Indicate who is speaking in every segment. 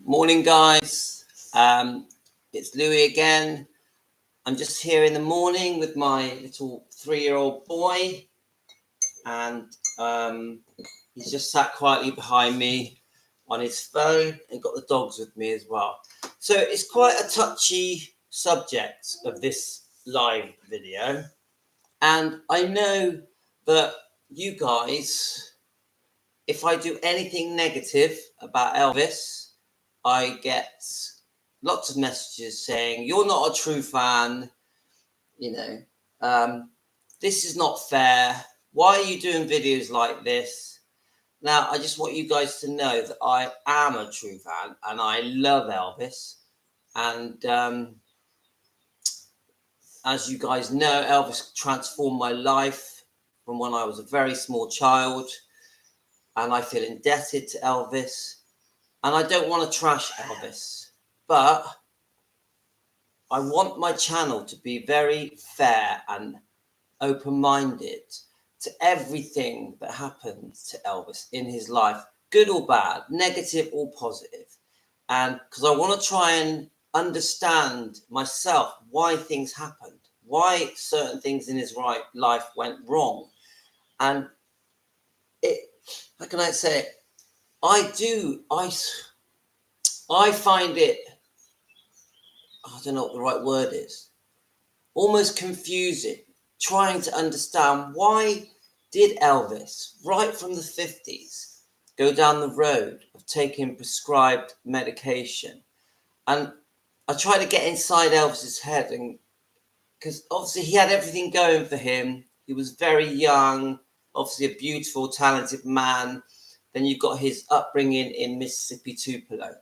Speaker 1: Morning, guys. It's Louis again. I'm just here in the morning with my little 3-year-old boy, and he's just sat quietly behind me on his phone and got the dogs with me as well. So it's quite a touchy subject of this live video, and I know that you guys, if I do anything negative about Elvis, I get lots of messages saying, you're not a true fan, this is not fair. Why are you doing videos like this? Now, I just want you guys to know that I am a true fan and I love Elvis. And as you guys know, Elvis transformed my life from when I was a very small child. And I feel indebted to Elvis. And I don't want to trash Elvis, but I want my channel to be very fair and open-minded to everything that happens to Elvis in his life, good or bad, negative or positive. And because I want to try and understand myself why things happened, why certain things in his life went wrong. And how can I say it? I find it, I don't know what the right word is, almost confusing, trying to understand why did Elvis, right from the 50s, go down the road of taking prescribed medication. And I try to get inside Elvis's head, and because obviously he had everything going for him. He was very young, obviously a beautiful, talented man. Then you've got his upbringing in Mississippi, Tupelo.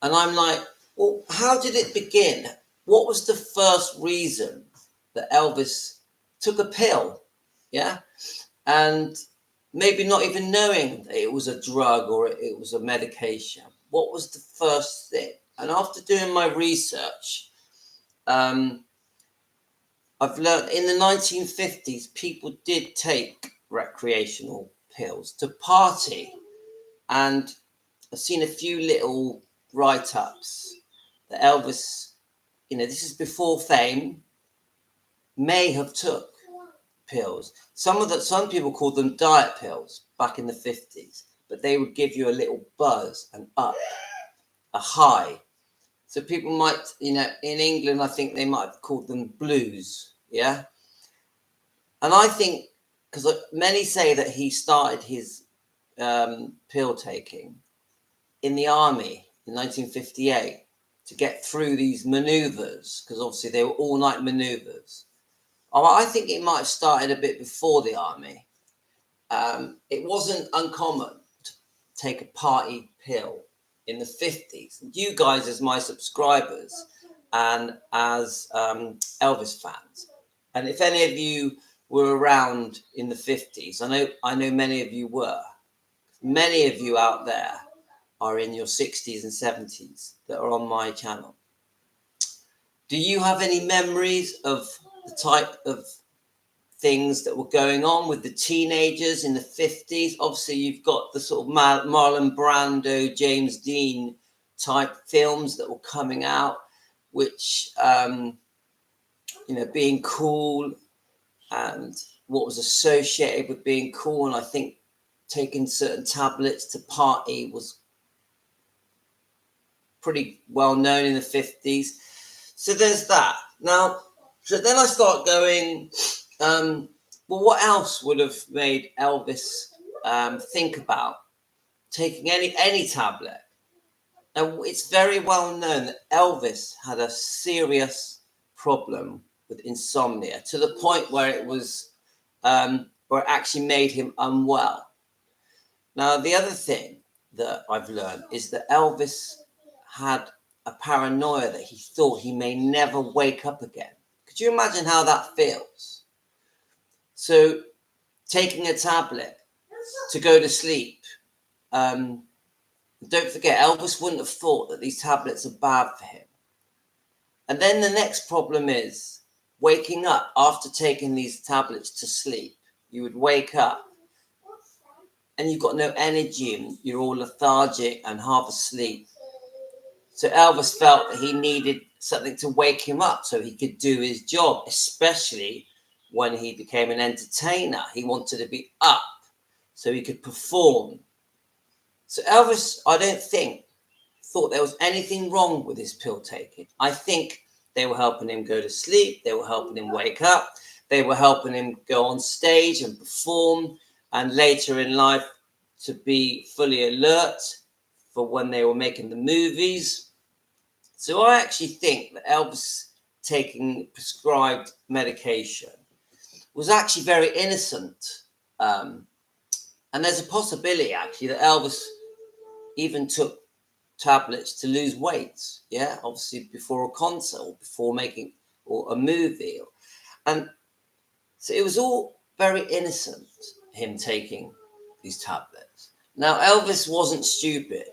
Speaker 1: And I'm like, well, how did it begin? What was the first reason that Elvis took a pill? Yeah. And maybe not even knowing that it was a drug or it was a medication. What was the first thing? And after doing my research, I've learned in the 1950s, people did take recreational pills to party. And I've seen a few little write-ups that Elvis, this is before fame, may have took pills. Some people called them diet pills back in the 50s, but they would give you a little buzz and a high. So people might, in England, I think they might have called them blues. Yeah. And I think, because many say that he started his pill taking in the army in 1958 to get through these maneuvers, because obviously they were all-night maneuvers. I think it might have started a bit before the army. It wasn't uncommon to take a party pill in the 50s. You guys, as my subscribers and as Elvis fans, and if any of you were around in the 50s, I know many of you were. Many of you out there are in your 60s and 70s that are on my channel. Do you have any memories of the type of things that were going on with the teenagers in the 50s? Obviously, you've got the sort of Marlon Brando, James Dean type films that were coming out, which, being cool and what was associated with being cool. And I think taking certain tablets to party was pretty well known in the 50s. So there's that. Now, so then I start going, well, what else would have made Elvis think about taking any tablet? Now, it's very well known that Elvis had a serious problem with insomnia, to the point where it was, where it actually made him unwell. Now, the other thing that I've learned is that Elvis had a paranoia that he thought he may never wake up again. Could you imagine how that feels? So taking a tablet to go to sleep. Don't forget, Elvis wouldn't have thought that these tablets are bad for him. And then the next problem is waking up after taking these tablets to sleep. You would wake up and you've got no energy and you're all lethargic and half asleep. So Elvis felt that he needed something to wake him up so he could do his job, especially when he became an entertainer. He wanted to be up so he could perform. So Elvis, I don't think, thought there was anything wrong with his pill taking. I think they were helping him go to sleep. They were helping him wake up. They were helping him go on stage and perform, and later in life to be fully alert for when they were making the movies. So I actually think that Elvis taking prescribed medication was actually very innocent. And there's a possibility actually that Elvis even took tablets to lose weight. Yeah, obviously before a concert or before making or a movie. And so it was all very innocent, him taking these tablets. Now, Elvis wasn't stupid.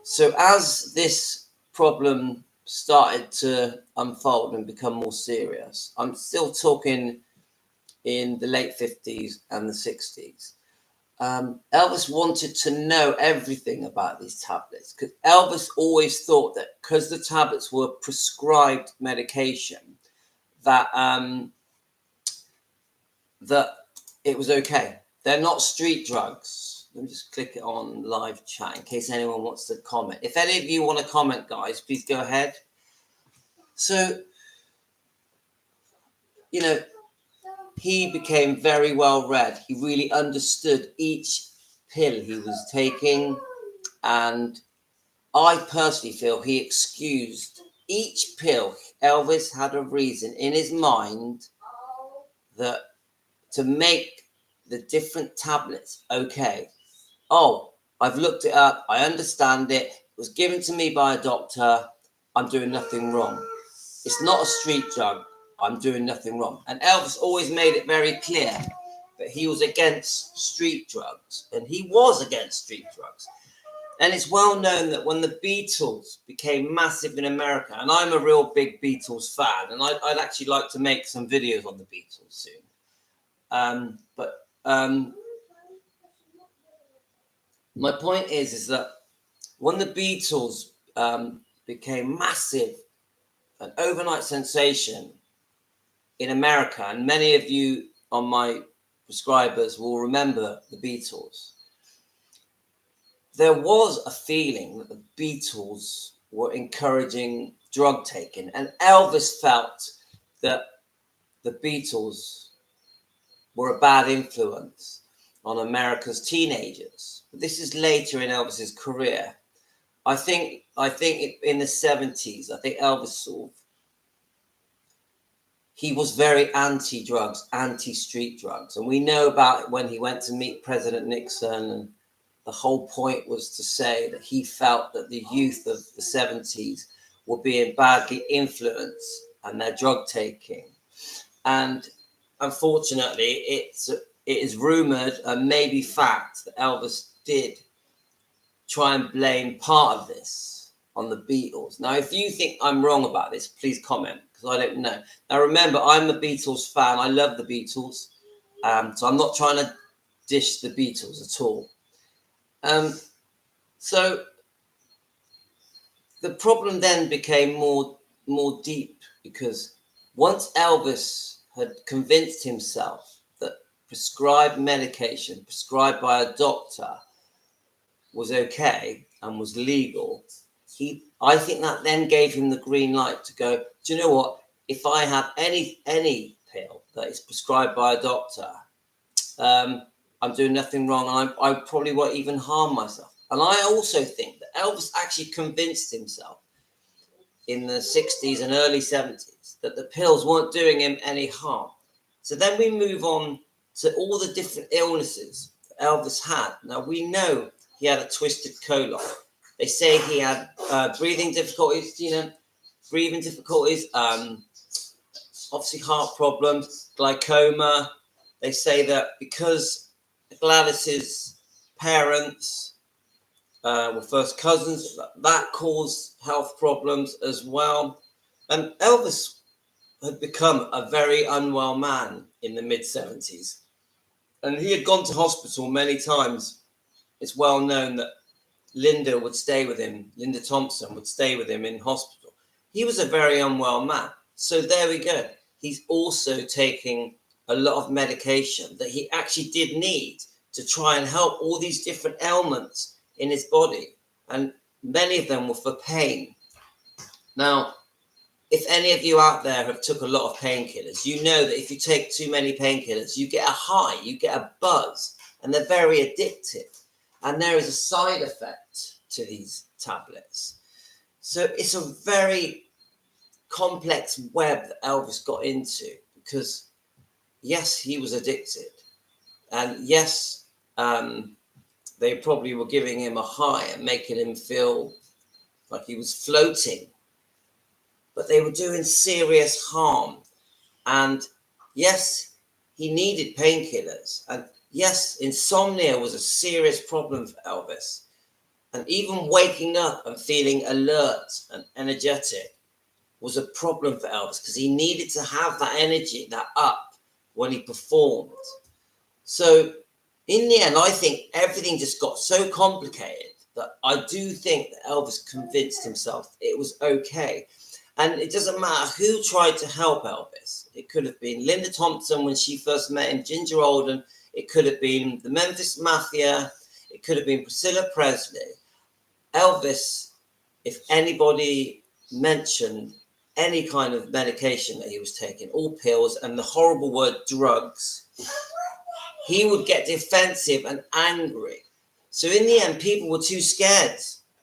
Speaker 1: So as this problem started to unfold and become more serious, I'm still talking in the late 50s and the 60s. Elvis wanted to know everything about these tablets because Elvis always thought that because the tablets were prescribed medication, that that it was okay. They're not street drugs. Let me just click it on live chat in case anyone wants to comment. If any of you want to comment, guys, please go ahead. So, you know, he became very well read. He really understood each pill he was taking. And I personally feel he excused each pill. Elvis had a reason in his mind that to make the different tablets okay. Oh, I've looked it up. I understand it. It was given to me by a doctor. I'm doing nothing wrong. It's not a street drug. I'm doing nothing wrong. And Elvis always made it very clear that he was against street drugs. And he was against street drugs. And it's well known that when the Beatles became massive in America, and I'm a real big Beatles fan, and I'd actually like to make some videos on the Beatles soon. My point is that when the Beatles became massive, an overnight sensation in America, and many of you on my subscribers will remember the Beatles, there was a feeling that the Beatles were encouraging drug taking, and Elvis felt that the Beatles were a bad influence on America's teenagers. But this is later in Elvis's career. I think in the 70s, I think Elvis he was very anti-drugs, anti-street drugs. And we know about when he went to meet President Nixon, and the whole point was to say that he felt that the youth of the 70s were being badly influenced and their drug taking. And unfortunately, it is rumored and maybe fact that Elvis did try and blame part of this on the Beatles. Now, if you think I'm wrong about this, please comment, because I don't know. Now, remember, I'm a Beatles fan. I love the Beatles. So I'm not trying to dish the Beatles at all. So the problem then became more deep, because once Elvis had convinced himself that prescribed medication prescribed by a doctor was okay and was legal, I think that then gave him the green light to go, do you know what? If I have any pill that is prescribed by a doctor, I'm doing nothing wrong, and I probably won't even harm myself. And I also think that Elvis actually convinced himself in the 60s and early 70s that the pills weren't doing him any harm. So then we move on to all the different illnesses that Elvis had. Now, we know he had a twisted colon. They say he had breathing difficulties, obviously heart problems, glaucoma. They say that because Gladys's parents were first cousins, that caused health problems as well. And Elvis had become a very unwell man in the mid-70s. And he had gone to hospital many times it's well known that Linda Thompson would stay with him in hospital. He was a very unwell man. So there we go. He's also taking a lot of medication that he actually did need to try and help all these different ailments in his body. And many of them were for pain. Now, if any of you out there have took a lot of painkillers, you know that if you take too many painkillers, you get a high, you get a buzz, and they're very addictive. And there is a side effect to these tablets. So it's a very complex web that Elvis got into, because yes, he was addicted, and yes, they probably were giving him a high and making him feel like he was floating, but they were doing serious harm. And yes, he needed painkillers, and yes, insomnia was a serious problem for Elvis. And even waking up and feeling alert and energetic was a problem for Elvis, because he needed to have that energy, that up, when he performed. So in the end, I think everything just got so complicated that I do think that Elvis convinced himself it was okay. And it doesn't matter who tried to help Elvis. It could have been Linda Thompson when she first met him, Ginger Alden. It could have been the Memphis Mafia. It could have been Priscilla Presley. Elvis, if anybody mentioned any kind of medication that he was taking, all pills, and the horrible word drugs, he would get defensive and angry. So in the end, people were too scared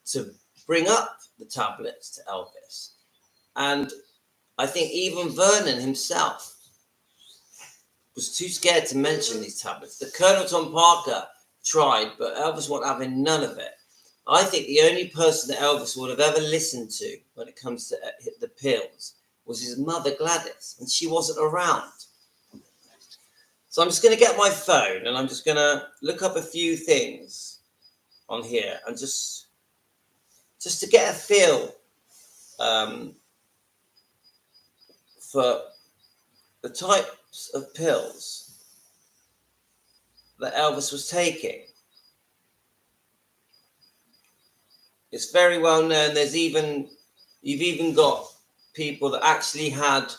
Speaker 1: to bring up the tablets to Elvis. And I think even Vernon himself was too scared to mention these tablets. The Colonel Tom Parker tried, but Elvis wasn't having none of it. I think the only person that Elvis would have ever listened to when it comes to the pills was his mother, Gladys, and she wasn't around. So I'm just going to get my phone and I'm just going to look up a few things on here, and just to get a feel for the types of pills that Elvis was taking. It's very well known. You've even got people that actually had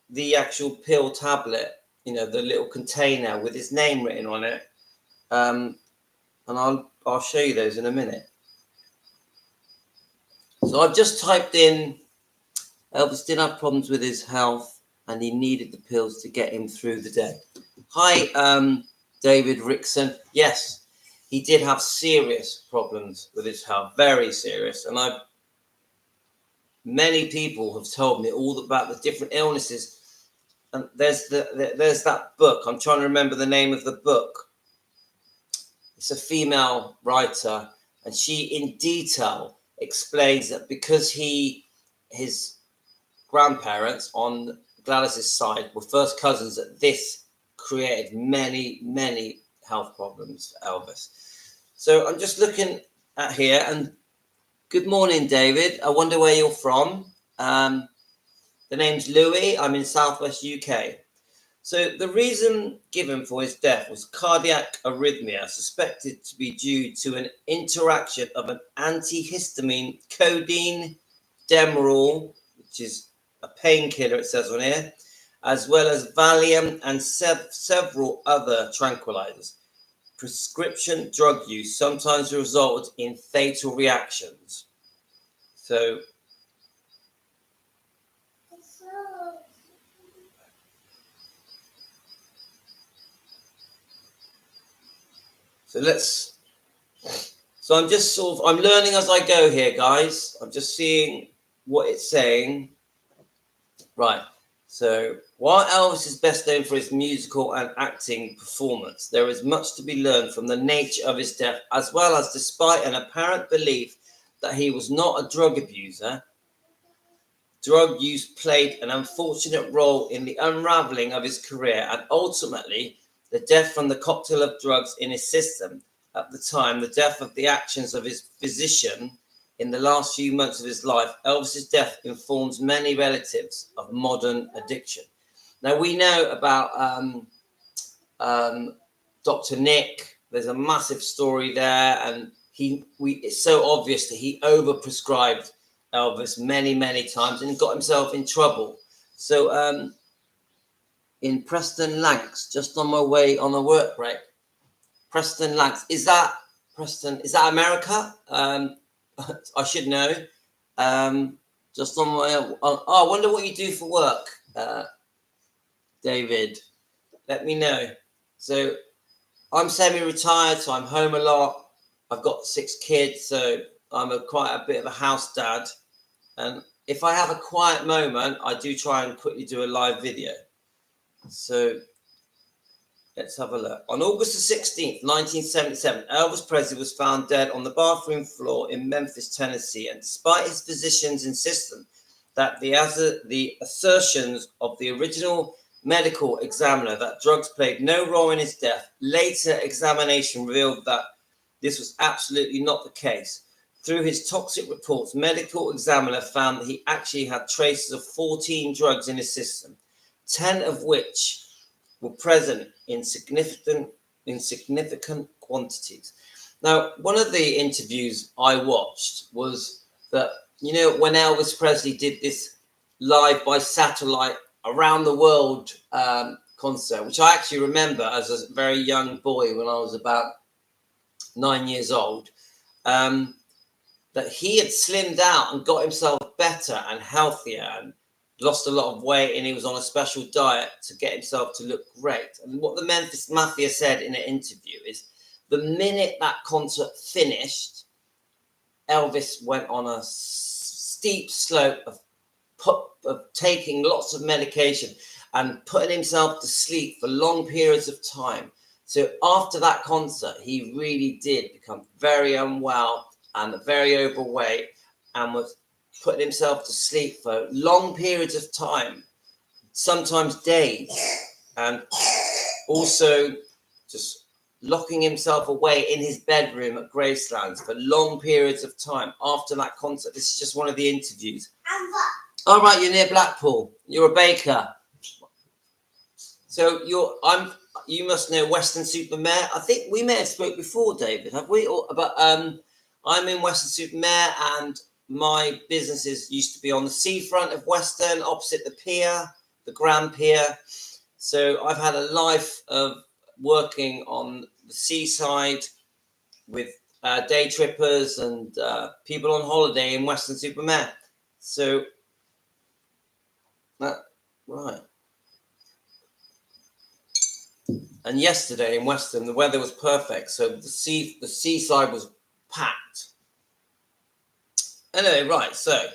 Speaker 1: the actual pill tablet, the little container with his name written on it. And I'll show you those in a minute. So I've just typed in, Elvis did have problems with his health and he needed the pills to get him through the day. Hi, David Rickson. Yes. He did have serious problems with his health, very serious. And many people have told me all about the different illnesses. And there's that book. I'm trying to remember the name of the book. It's a female writer, and she in detail explains that because his grandparents on Gladys's side were first cousins, that this created many, many health problems for Elvis. So I'm just looking at here, and good morning, David. I wonder where you're from. The name's Louis. I'm in Southwest UK. So the reason given for his death was cardiac arrhythmia, suspected to be due to an interaction of an antihistamine, codeine, Demerol, which is a painkiller, it says on here, as well as Valium and several other tranquilizers. Prescription drug use sometimes resulted in fatal reactions. So I'm just I'm learning as I go here, guys. I'm just seeing what it's saying. Right. So while Elvis is best known for his musical and acting performance, there is much to be learned from the nature of his death, as well as despite an apparent belief that he was not a drug abuser, drug use played an unfortunate role in the unraveling of his career, and ultimately the death from the cocktail of drugs in his system at the time, the death of the actions of his physician in the last few months of his life. Elvis's death informs many relatives of modern addiction. Now, we know about Dr. Nick there's a massive story there, and it's so obvious that he overprescribed Elvis many times and got himself in trouble. So in Preston Lancs, just on my way on a work break, Preston Lancs, is that America? I should know. Just on my I wonder what you do for work, David. Let me know. So I'm semi-retired, so I'm home a lot. I've got 6 kids, so I'm quite a bit of a house dad. And if I have a quiet moment, I do try and quickly do a live video. So let's have a look. On August the 16th, 1977, Elvis Presley was found dead on the bathroom floor in Memphis, Tennessee. And despite his physician's insistence that the assertions of the original medical examiner that drugs played no role in his death, later examination revealed that this was absolutely not the case. Through his toxic reports, medical examiner found that he actually had traces of 14 drugs in his system, 10 of which were present in significant quantities. Now, one of the interviews I watched was that, when Elvis Presley did this live by satellite around the world concert, which I actually remember as a very young boy when I was about 9 years old, that he had slimmed out and got himself better and healthier and lost a lot of weight, and he was on a special diet to get himself to look great. And what the Memphis Mafia said in an interview is the minute that concert finished, Elvis went on a steep slope of taking lots of medication and putting himself to sleep for long periods of time. So after that concert, he really did become very unwell and very overweight and was putting himself to sleep for long periods of time, sometimes days, and also just locking himself away in his bedroom at Gracelands for long periods of time after that concert. This is just one of the interviews. All right, you're near Blackpool. You're a baker. So you must know Weston-super-Mare. I think we may have spoke before, David, have we? But I'm in Weston-super-Mare, and my businesses used to be on the seafront of Weston, opposite the pier, the Grand Pier. So I've had a life of working on the seaside with day trippers and people on holiday in Weston-super-Mare. So right. And yesterday in Weston, the weather was perfect, so the seaside was packed. Anyway, right, so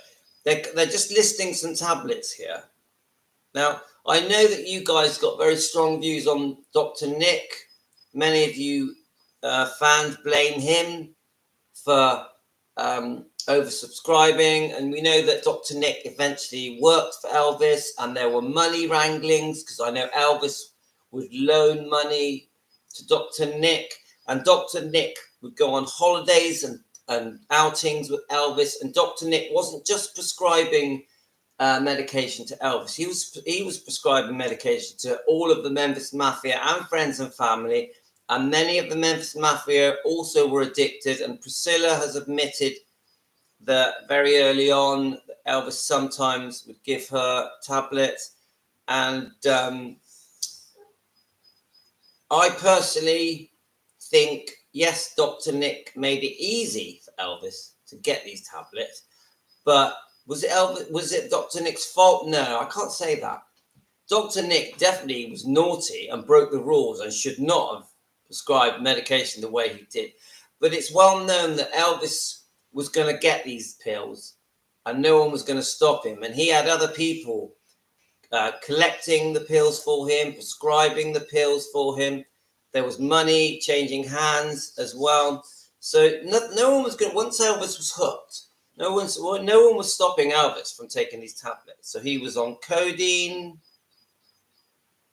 Speaker 1: they're just listing some tablets here. Now, I know that you guys got very strong views on Dr. Nick. Many of you fans blame him for oversubscribing, and we know that Dr. Nick eventually worked for Elvis, and there were money wranglings, because I know Elvis would loan money to Dr. Nick, and Dr. Nick would go on holidays and outings with Elvis, and Dr. Nick wasn't just prescribing medication to Elvis. He was prescribing medication to all of the Memphis Mafia and friends and family, and many of the Memphis Mafia also were addicted, and Priscilla has admitted that very early on Elvis sometimes would give her tablets, and I personally think, yes, Dr. Nick made it easy for Elvis to get these tablets, but was it Dr. Nick's fault? No, I can't say that. Dr. Nick definitely was naughty and broke the rules and should not have prescribed medication the way he did. But it's well known that Elvis was going to get these pills and no one was going to stop him. And he had other people collecting the pills for him, prescribing the pills for him. There was money changing hands as well. So no one was going. Once Elvis was hooked, no one was stopping Elvis from taking these tablets. So he was on codeine,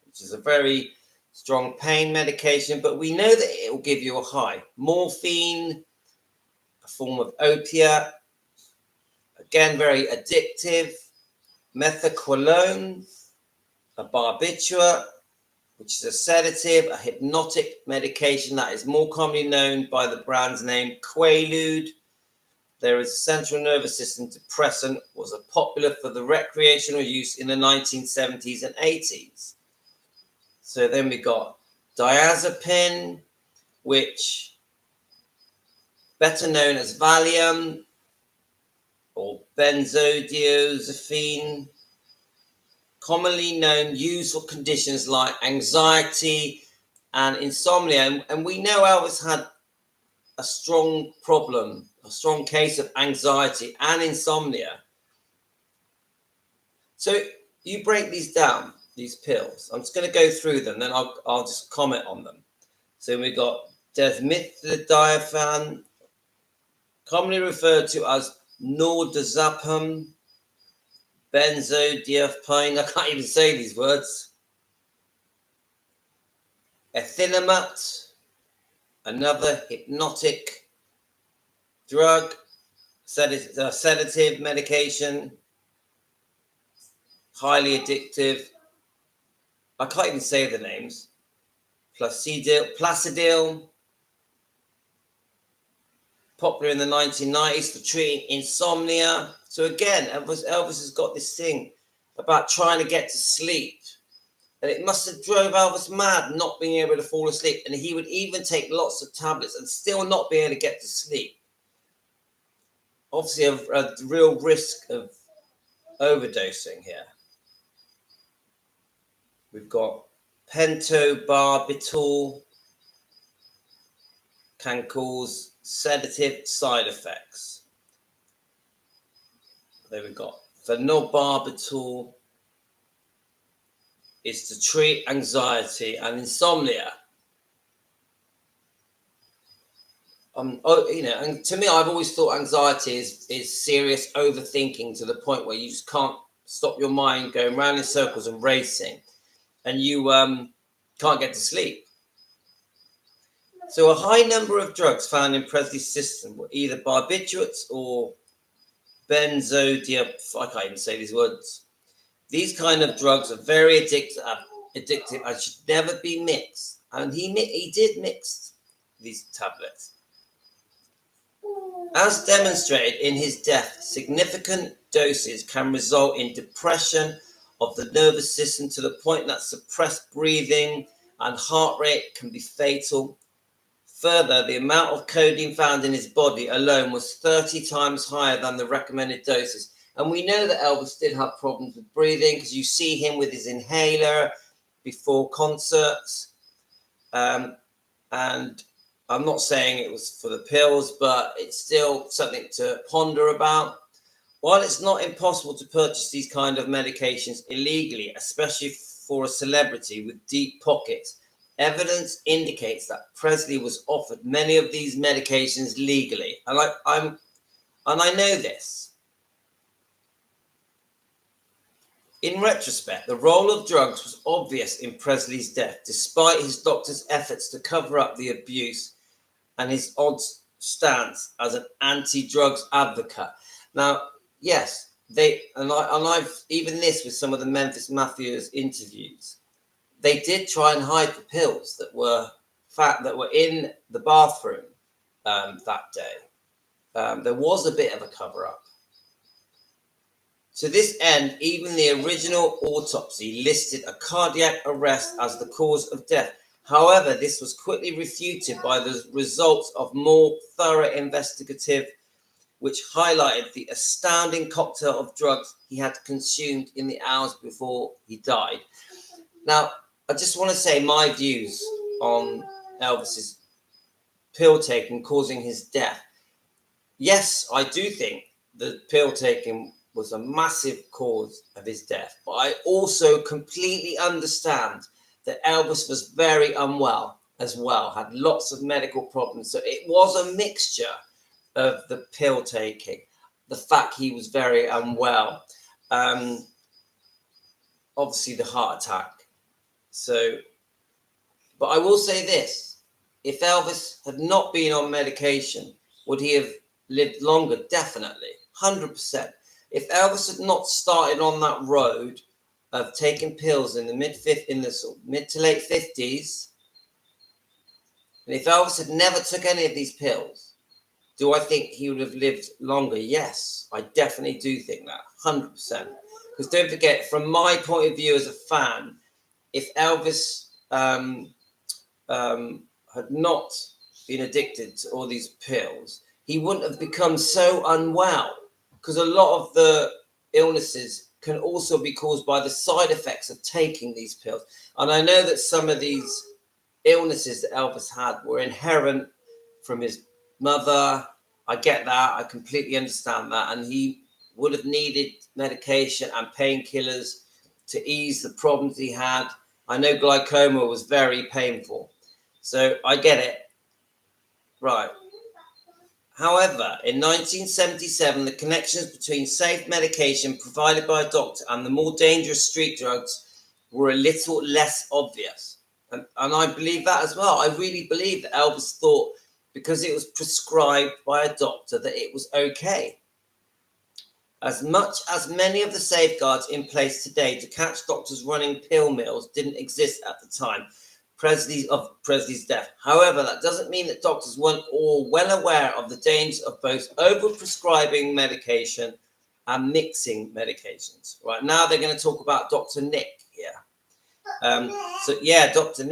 Speaker 1: which is a very strong pain medication, but we know that it will give you a high. Morphine, a form of opiate, again very addictive. Methaqualone, a barbiturate, which is a sedative, a hypnotic medication that is more commonly known by the brand's name Quaalude. There is a central nervous system depressant, was popular for the recreational use in the 1970s and 80s. So then we got diazepam, which better known as Valium or benzodiazepine, commonly known used for conditions like anxiety and insomnia. And we know Elvis had a strong problem, a strong case of anxiety and insomnia. So you break these down, these pills. I'm just going to go through them, then I'll just comment on them. So we got desmethyldiazepam, commonly referred to as nordazepam, benzodiazepine, I can't even say these words, ethinomat, another hypnotic drug, sedative medication, highly addictive. I can't even say the names. Placidil, popular in the 1990s for treating insomnia. So again, Elvis has got this thing about trying to get to sleep. And it must have drove Elvis mad not being able to fall asleep. And he would even take lots of tablets and still not be able to get to sleep. Obviously, a real risk of overdosing here. We've got pentobarbital, can cause sedative side effects. There we've got phenobarbital, is to treat anxiety and insomnia. And to me, I've always thought anxiety is serious overthinking to the point where you just can't stop your mind going round in circles and racing, and you can't get to sleep. So a high number of drugs found in Presley's system were either barbiturates or benzodiazepines. I can't even say these words. These kind of drugs are very addictive and should never be mixed. And he did mix these tablets. As demonstrated in his death, significant doses can result in depression of the nervous system to the point that suppressed breathing and heart rate can be fatal. Further, the amount of codeine found in his body alone was 30 times higher than the recommended doses. And we know that Elvis did have problems with breathing because you see him with his inhaler before concerts. And I'm not saying it was for the pills, but it's still something to ponder about. While it's not impossible to purchase these kind of medications illegally, especially for a celebrity with deep pockets, evidence indicates that Presley was offered many of these medications legally. And I know this. In retrospect, the role of drugs was obvious in Presley's death, despite his doctor's efforts to cover up the abuse and his odd stance as an anti-drugs advocate. Now, yes, I've even this with some of the Memphis Mafia's interviews. They did try and hide the pills that were in the bathroom that day. There was a bit of a cover-up. To this end, even the original autopsy listed a cardiac arrest as the cause of death. However, this was quickly refuted by the results of more thorough investigative, which highlighted the astounding cocktail of drugs he had consumed in the hours before he died. Now, I just want to say my views on Elvis's pill taking causing his death. Yes, I do think the pill taking was a massive cause of his death. But I also completely understand that Elvis was very unwell as well, had lots of medical problems. So it was a mixture of the pill taking, the fact he was very unwell, obviously the heart attack. So, but I will say this, if Elvis had not been on medication, would he have lived longer? Definitely, 100%. If Elvis had not started on that road of taking pills in the mid to late 50s, and if Elvis had never took any of these pills, do I think he would have lived longer? Yes, I definitely do think that, 100%. Because don't forget, from my point of view as a fan, if Elvis had not been addicted to all these pills, he wouldn't have become so unwell. Because a lot of the illnesses can also be caused by the side effects of taking these pills. And I know that some of these illnesses that Elvis had were inherent from his mother. I get that. I completely understand that. And he would have needed medication and painkillers to ease the problems he had. I know glaucoma was very painful. So I get it. Right. However, in 1977, the connections between safe medication provided by a doctor and the more dangerous street drugs were a little less obvious. And I believe that as well. I really believe that Elvis thought because it was prescribed by a doctor that it was okay. As much as many of the safeguards in place today to catch doctors running pill mills didn't exist at the time Presley's death. However, that doesn't mean that doctors weren't all well aware of the dangers of both overprescribing medication and mixing medications. Right now, they're going to talk about Dr. Nick here. Dr.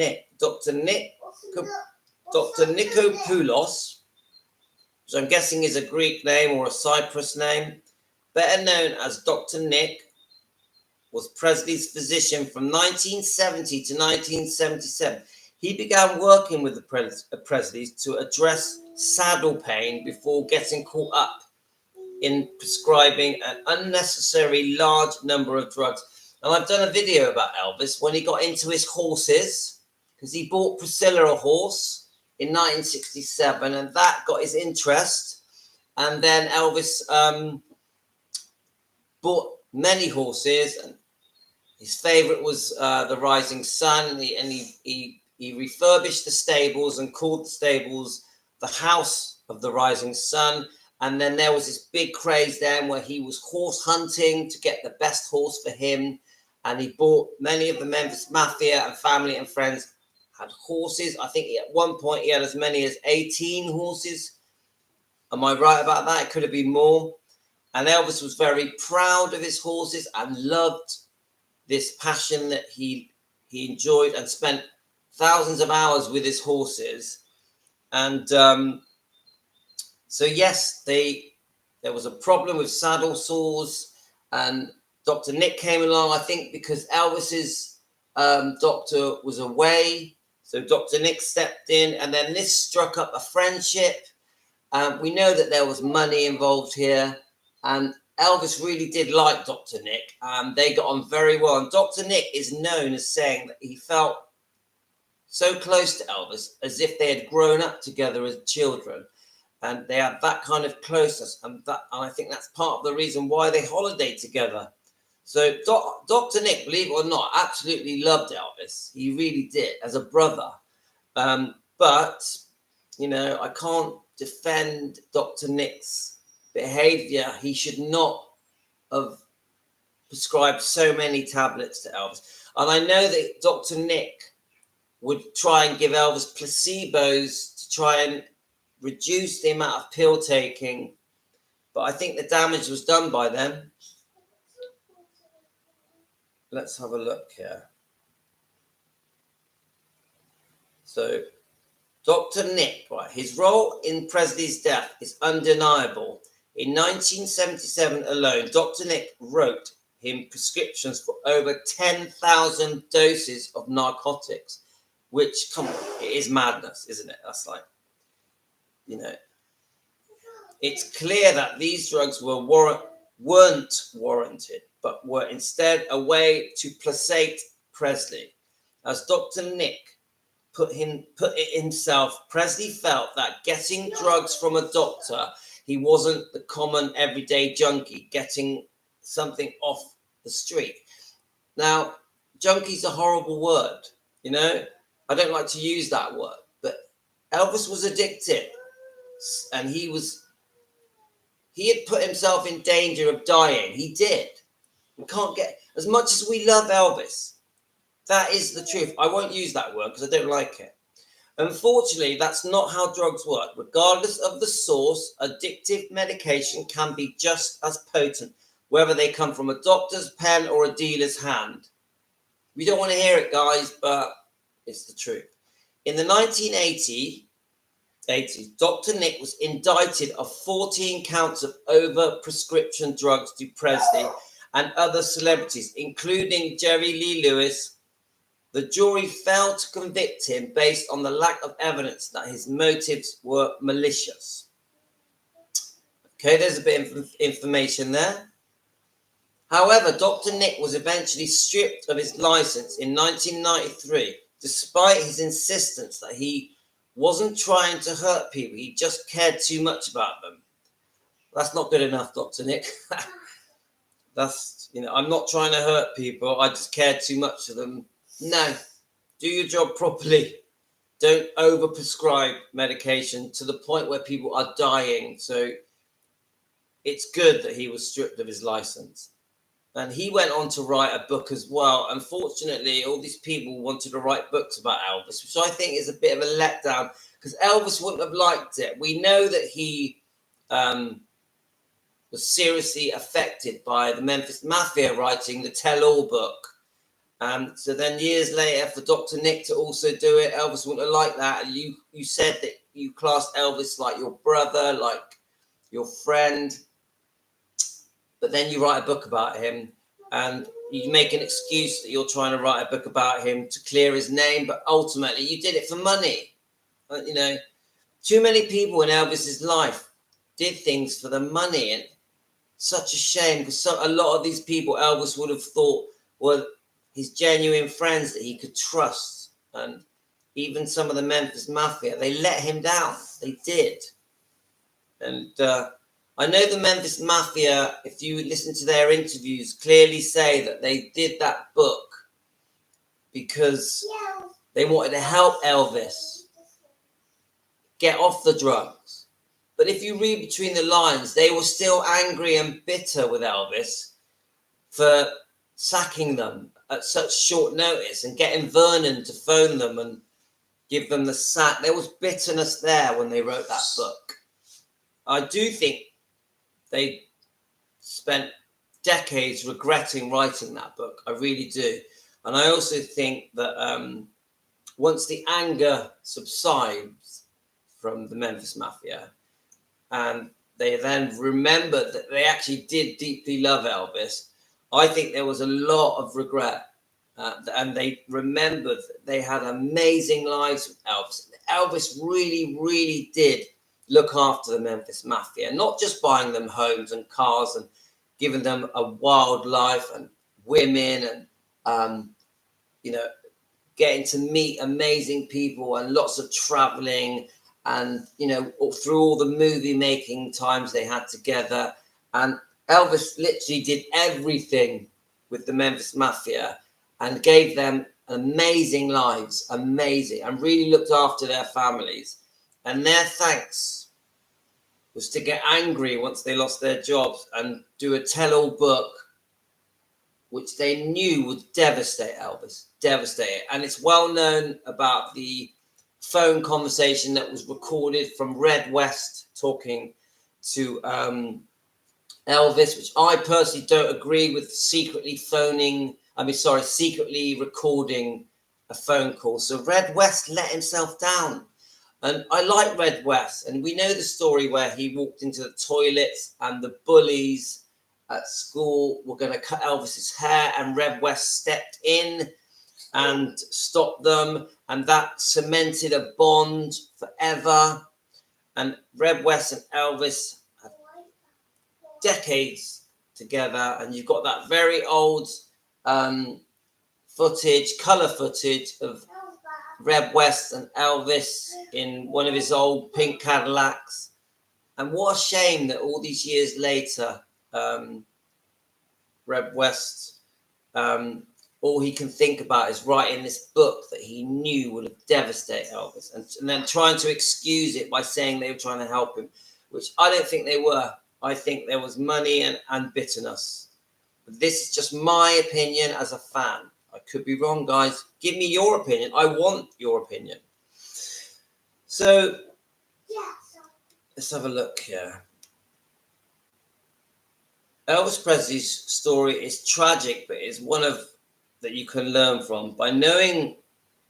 Speaker 1: Nikopoulos, which I'm guessing is a Greek name or a Cyprus name, better known as Dr. Nick, was Presley's physician from 1970 to 1977. He began working with the Presleys to address saddle pain before getting caught up in prescribing an unnecessary large number of drugs. And I've done a video about Elvis when he got into his horses, because he bought Priscilla a horse in 1967, and that got his interest. And then Elvis bought many horses, and his favorite was the Rising Sun, and he refurbished the stables and called the stables the House of the Rising Sun. And then there was this big craze then where he was horse hunting to get the best horse for him. And he bought many of the Memphis Mafia and family and friends had horses. I think at one point he had as many as 18 horses. Am I right about that? It could have been more. And Elvis was very proud of his horses and loved this passion that he enjoyed and spent thousands of hours with his horses. And so, yes, there was a problem with saddle sores, and Dr. Nick came along, I think, because Elvis's doctor was away. So Dr. Nick stepped in, and then this struck up a friendship. We know that there was money involved here, and Elvis really did like Dr. Nick. They got on very well. And Dr. Nick is known as saying that he felt so close to Elvis as if they had grown up together as children. And they had that kind of closeness. And I think that's part of the reason why they holidayed together. So Dr. Nick, believe it or not, absolutely loved Elvis. He really did, as a brother. But, you know, I can't defend Dr. Nick's behavior. He should not have prescribed so many tablets to Elvis. And I know that Dr. Nick would try and give Elvis placebos to try and reduce the amount of pill taking, but I think the damage was done by them. Let's have a look here. So Dr. Nick, right, his role in Presley's death is undeniable. In 1977 alone, Dr. Nick wrote him prescriptions for over 10,000 doses of narcotics, which, come on, it is madness, isn't it? That's like, you know, it's clear that these drugs weren't warranted, but were instead a way to placate Presley. As Dr. Nick put it himself, Presley felt that getting drugs from a doctor, he wasn't the common everyday junkie getting something off the street. Now, junkie's a horrible word, you know. I don't like to use that word, but Elvis was addicted, and he had put himself in danger of dying. He did. We can't get. As much as we love Elvis, that is the truth. I won't use that word because I don't like it. Unfortunately, that's not how drugs work. Regardless of the source, addictive medication can be just as potent, whether they come from a doctor's pen or a dealer's hand. We don't want to hear it, guys, but it's the truth. In the 1980s, Dr. Nick was indicted of 14 counts of over-prescription drugs to Presley and other celebrities, including Jerry Lee Lewis. The jury failed to convict him based on the lack of evidence that his motives were malicious. Okay, there's a bit of information there. However, Dr. Nick was eventually stripped of his license in 1993, despite his insistence that he wasn't trying to hurt people, he just cared too much about them. That's not good enough, Dr. Nick. That's, I'm not trying to hurt people, I just care too much of them. No, do your job properly. Don't overprescribe medication to the point where people are dying. So it's good that he was stripped of his license. And he went on to write a book as well. Unfortunately, all these people wanted to write books about Elvis, which I think is a bit of a letdown because Elvis wouldn't have liked it. We know that he was seriously affected by the Memphis Mafia writing the Tell-All book. So then years later, for Dr. Nick to also do it, Elvis wouldn't have liked that. And you said that you classed Elvis like your brother, like your friend. But then you write a book about him and you make an excuse that you're trying to write a book about him to clear his name. But ultimately, you did it for money. Too many people in Elvis's life did things for the money. And such a shame because a lot of these people Elvis would have thought were his genuine friends that he could trust. And even some of the Memphis Mafia, they let him down. They did. And I know the Memphis Mafia, if you listen to their interviews, clearly say that they did that book because they wanted to help Elvis get off the drugs. But if you read between the lines, they were still angry and bitter with Elvis for sacking them at such short notice and getting Vernon to phone them and give them the sack. There was bitterness there when they wrote that book. I do think they spent decades regretting writing that book. I really do. And I also think that once the anger subsides from the Memphis Mafia and they then remembered that they actually did deeply love Elvis, I think there was a lot of regret. And they remembered that they had amazing lives with Elvis. Elvis really, really did look after the Memphis Mafia, not just buying them homes and cars and giving them a wild life and women and, getting to meet amazing people and lots of traveling and, through all the movie making times they had together. And Elvis literally did everything with the Memphis Mafia and gave them amazing lives, and really looked after their families. And their thanks was to get angry once they lost their jobs and do a tell-all book, which they knew would devastate Elvis, And it's well known about the phone conversation that was recorded from Red West talking to Elvis, which I personally don't agree with, secretly recording a phone call. So Red West let himself down. And I like Red West. And we know the story where he walked into the toilets and the bullies at school were going to cut Elvis's hair, and Red West stepped in and stopped them. And that cemented a bond forever. And Red West and Elvis had decades together. And you've got that very old color footage of Red West and Elvis in one of his old pink Cadillacs. And what a shame that all these years later, Red West, all he can think about is writing this book that he knew would have devastated Elvis, and then trying to excuse it by saying they were trying to help him, which I don't think they were. I think there was money and bitterness. This is just my opinion as a fan. I could be wrong, guys. Give me your opinion. I want your opinion. So let's have a look here. Elvis Presley's story is tragic, but it's one of that you can learn from. By knowing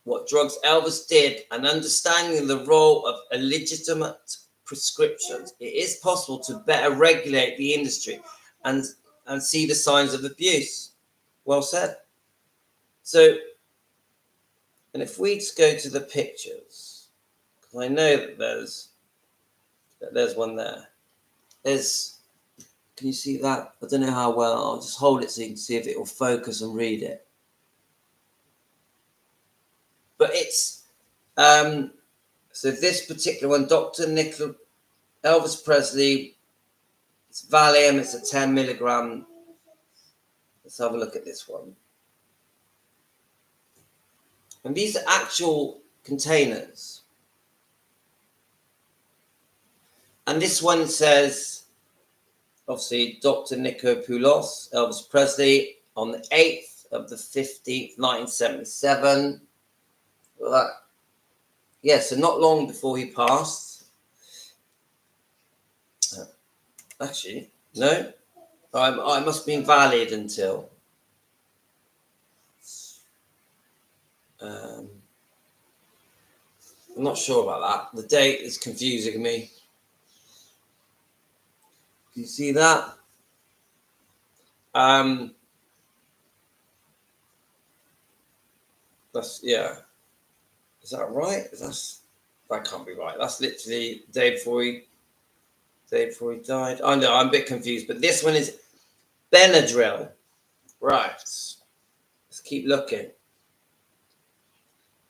Speaker 1: what drugs Elvis did and understanding the role of illegitimate prescriptions, it is possible to better regulate the industry and see the signs of abuse. Well said. So, and if we just go to the pictures, because I know that there's one there. Can you see that? I don't know how well. I'll just hold it so you can see if it will focus and read it. But it's so this particular one, Dr. Elvis Presley. It's Valium. It's a 10 milligram. Let's have a look at this one. And these are actual containers. And this one says, obviously, Dr. Nikopoulos, Elvis Presley, on the 8th of the 15th, 1977. Well, so not long before he passed. Actually, no. I must have been valid until... I'm not sure about that. The date is confusing me. Do you see that? That's, yeah. Is that right? That can't be right. That's literally the day before he died. I know, I'm a bit confused, but this one is Benadryl. Right. Let's keep looking.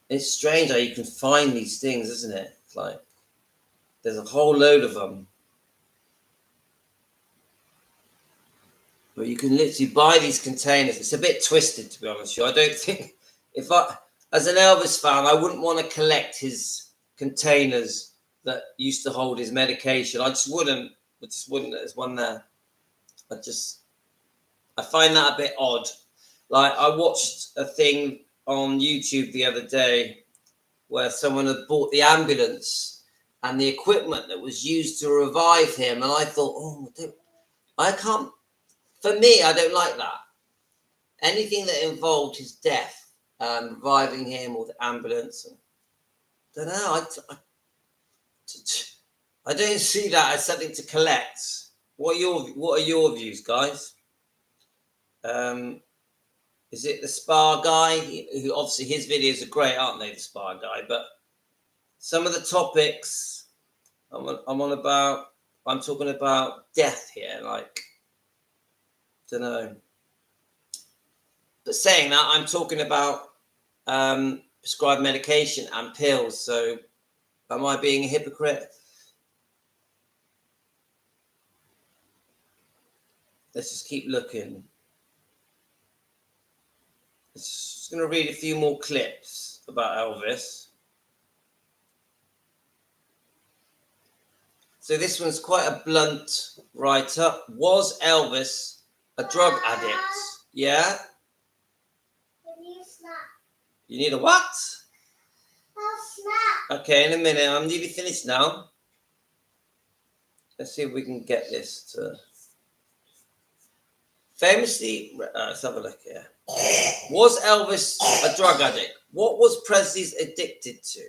Speaker 1: It's strange how you can find these things, isn't it? It's like there's a whole load of them. But you can literally buy these containers. It's a bit twisted, to be honest with you. I don't think, as an Elvis fan, I wouldn't want to collect his containers that used to hold his medication. I just wouldn't. There's one there. I find that a bit odd. Like, I watched a thing on YouTube the other day where someone had bought the ambulance and the equipment that was used to revive him. And I thought, for me, I don't like that. Anything that involved his death, reviving him, or the ambulance. I don't know. I don't see that as something to collect. What are your views, guys? Is it the Spa guy? Who obviously his videos are great, aren't they? The Spa guy, but some of the topics I'm talking about death here, like. Don't know. But saying that, I'm talking about prescribed medication and pills. So am I being a hypocrite? Let's just keep looking. Just going to read a few more clips about Elvis. So this one's quite a blunt write-up. Was Elvis a drug addict? Yeah? You need a what? Okay, in a minute. I'm nearly finished now. Let's see if we can get this to... Famously... let's have a look here. Was Elvis a drug addict? What was Presley's addicted to?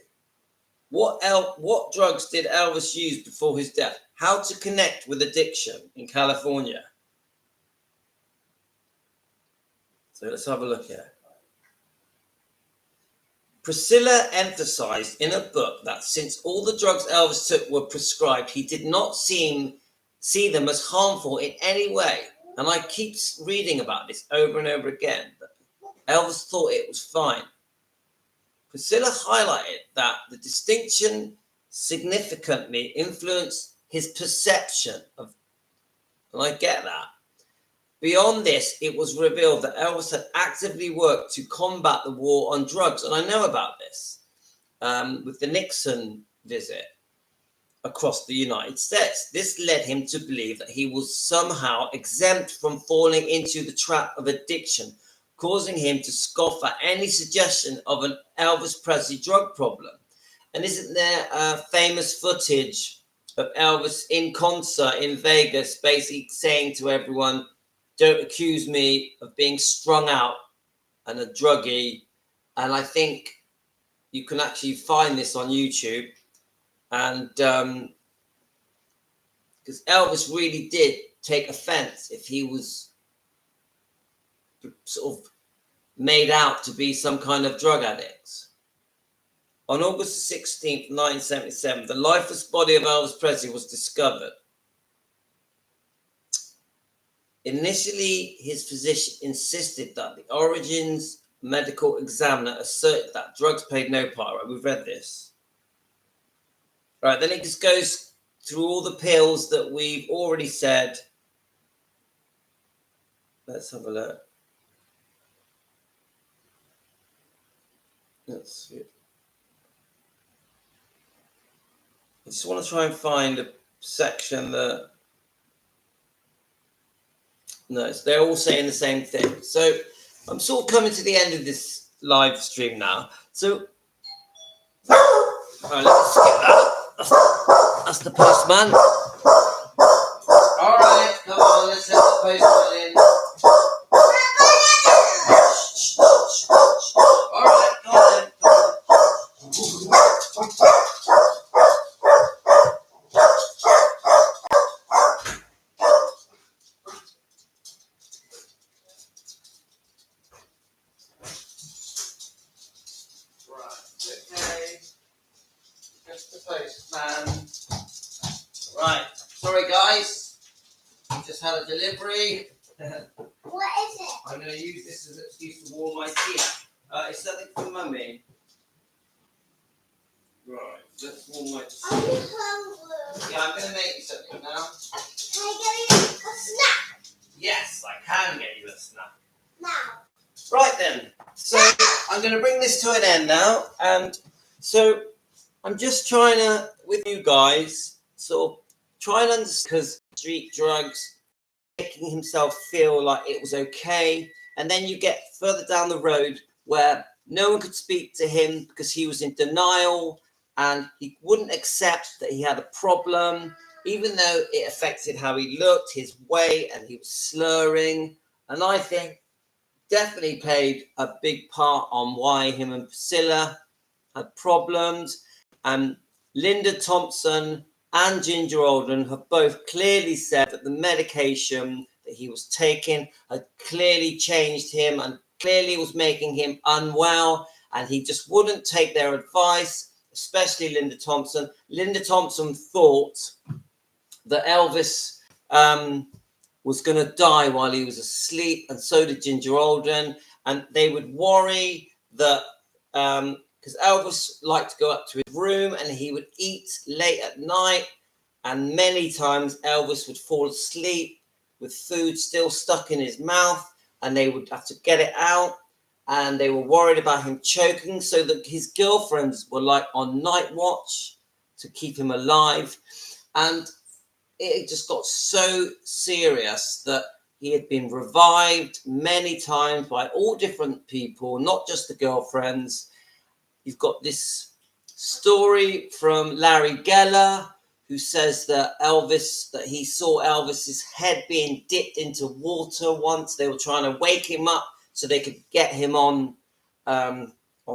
Speaker 1: What drugs did Elvis use before his death? How to connect with addiction in California? So let's have a look here. Priscilla emphasized in a book that since all the drugs Elvis took were prescribed, he did not see them as harmful in any way. And I keep reading about this over and over again. But Elvis thought it was fine. Priscilla highlighted that the distinction significantly influenced his perception of, and I get that. Beyond this, it was revealed that Elvis had actively worked to combat the war on drugs. And I know about this with the Nixon visit. across the United States. This led him to believe that he was somehow exempt from falling into the trap of addiction, causing him to scoff at any suggestion of an Elvis Presley drug problem. And isn't there famous footage of Elvis in concert in Vegas, basically saying to everyone, don't accuse me of being strung out and a druggie? And I think you can actually find this on YouTube. And because Elvis really did take offense if he was sort of made out to be some kind of drug addict. On August 16th, 1977, the lifeless body of Elvis Presley was discovered. Initially, his physician insisted that the Origins medical examiner asserted that drugs played no part. Right, we've read this. Right, then it just goes through all the pills that we've already said. Let's have a look. Let's see. I just want to try and find a section that... No, they're all saying the same thing. So I'm sort of coming to the end of this live stream now. So, all right, let's get that. That's the postman. All right, come on, let's have the postman in. All right, come on then. Right, sorry guys, just had a delivery.
Speaker 2: What is it?
Speaker 1: I'm going to use this as an excuse to warm my tea up. It's something for Mummy. Right, let's warm my tea.
Speaker 2: Are you hungry?
Speaker 1: Yeah, I'm going to make you something now.
Speaker 2: Can I get you a snack?
Speaker 1: Yes, I can get you a snack.
Speaker 2: Now.
Speaker 1: Right then, so I'm going to bring this to an end now. And so I'm just trying to, with you guys, sort of try and understand, because street drugs, making himself feel like it was okay. And then you get further down the road where no one could speak to him because he was in denial and he wouldn't accept that he had a problem, even though it affected how he looked, his weight, and he was slurring. And I think definitely played a big part on why him and Priscilla had problems. And Linda Thompson and Ginger Alden have both clearly said that the medication that he was taking had clearly changed him and clearly was making him unwell, and he just wouldn't take their advice, especially Linda Thompson. Linda Thompson thought that Elvis was going to die while he was asleep, and so did Ginger Alden, and they would worry that because Elvis liked to go up to his room and he would eat late at night, and many times Elvis would fall asleep with food still stuck in his mouth, and they would have to get it out, and they were worried about him choking, so that his girlfriends were like on night watch to keep him alive. And it just got so serious that he had been revived many times by all different people, not just the girlfriends. You've got this story from Larry Geller, who says that he saw Elvis's head being dipped into water once. They were trying to wake him up so they could get him on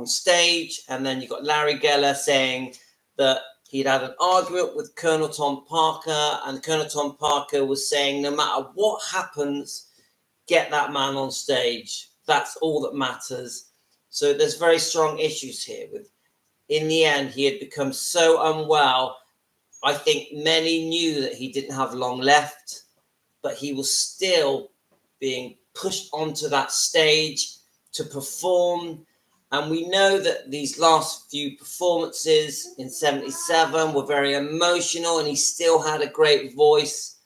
Speaker 1: stage. And then you've got Larry Geller saying that he'd had an argument with Colonel Tom Parker, and Colonel Tom Parker was saying, no matter what happens, get that man on stage. That's all that matters. So there's very strong issues here. In the end, he had become so unwell. I think many knew that he didn't have long left, but he was still being pushed onto that stage to perform. And we know that these last few performances in 77 were very emotional, and he still had a great voice.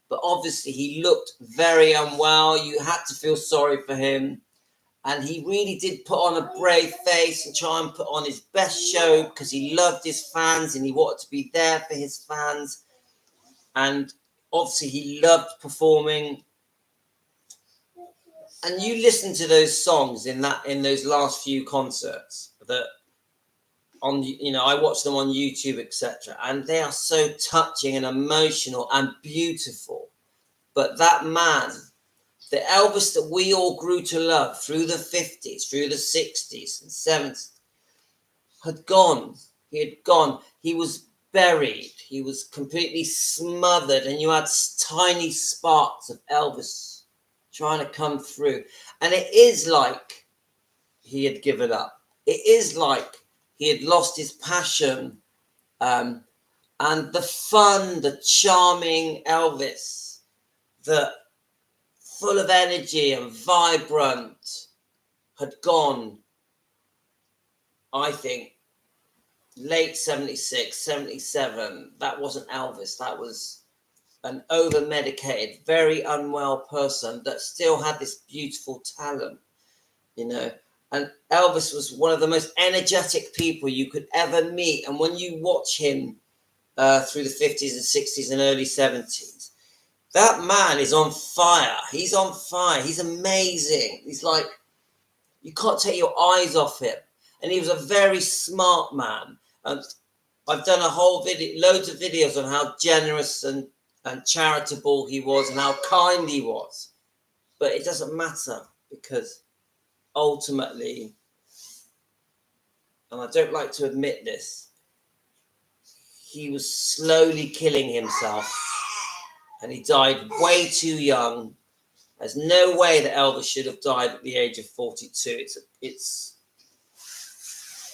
Speaker 1: But obviously he looked very unwell. You had to feel sorry for him. And he really did put on a brave face and try and put on his best show because he loved his fans and he wanted to be there for his fans. And obviously he loved performing. And you listen to those songs in those last few concerts that on, you know, I watch them on YouTube, etc. And they are so touching and emotional and beautiful. But that man, the Elvis that we all grew to love through the 50s, through the 60s and 70s, had gone. He had gone. He was buried. He was completely smothered, and you had tiny sparks of Elvis trying to come through. And it is like he had given up. It is like he had lost his passion and the fun, the charming Elvis, the full of energy and vibrant, had gone, I think, late 76, 77. That wasn't Elvis. That was an over-medicated, very unwell person that still had this beautiful talent, you know. And Elvis was one of the most energetic people you could ever meet. And when you watch him through the 50s and 60s and early 70s, that man is on fire. He's on fire. He's amazing. He's like, you can't take your eyes off him. And he was a very smart man. And I've done a whole video, loads of videos on how generous and charitable he was and how kind he was. But it doesn't matter because ultimately, and I don't like to admit this, he was slowly killing himself and he died way too young. There's no way that Elvis should have died at the age of 42. It's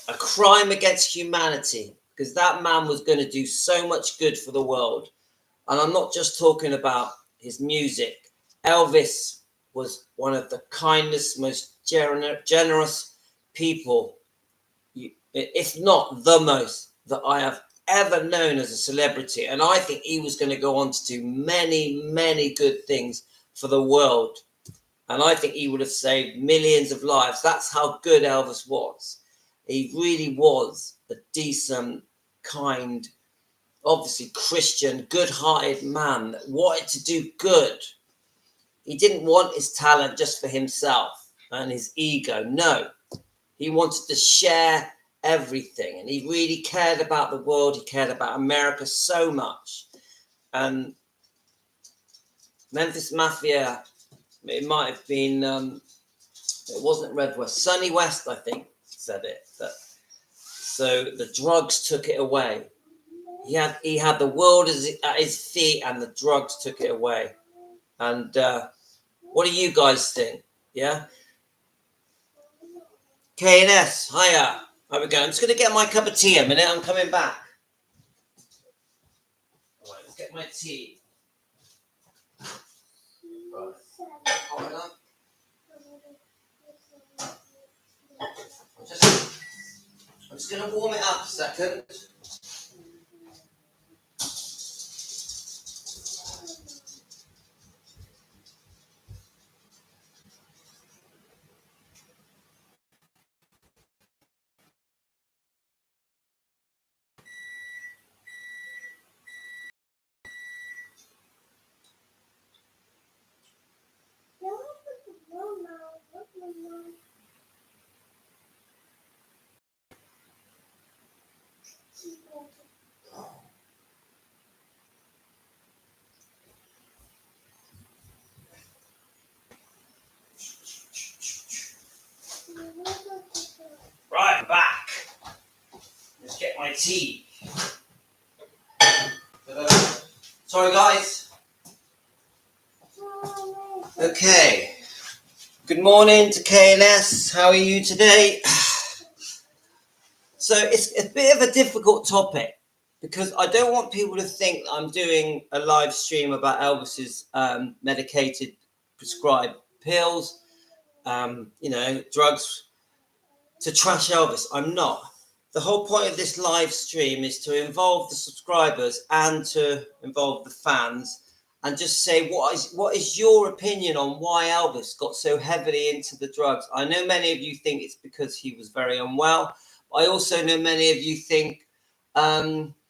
Speaker 1: a crime against humanity because that man was going to do so much good for the world. And I'm not just talking about his music. Elvis was one of the kindest, most generous people, if not the most, that I have ever known as a celebrity. And I think he was going to go on to do many, many good things for the world. And I think he would have saved millions of lives. That's how good Elvis was. He really was a decent, kind, obviously Christian, good-hearted man that wanted to do good. He didn't want his talent just for himself and his ego. No, he wanted to share everything. And he really cared about the world. He cared about America so much. And Memphis Mafia, it might have been, it wasn't Red West, Sonny West, I think, said it. So the drugs took it away. He had the world at his feet and the drugs took it away. And what do you guys think? Yeah? K&S, hiya. How we going? I'm just going to get my cup of tea a minute. I'm coming back. All right, let's get my tea. Right. Hold on. I'm just going to warm it up a second. Right, I'm back. Let's get my tea. Sorry, guys. Okay. Good morning to K&S. How are you today? So it's a bit of a difficult topic because I don't want people to think that I'm doing a live stream about Elvis's medicated, prescribed pills, drugs to trash Elvis. I'm not. The whole point of this live stream is to involve the subscribers and to involve the fans and just say what is your opinion on why Elvis got so heavily into the drugs. I know many of you think it's because he was very unwell. I also know many of you think that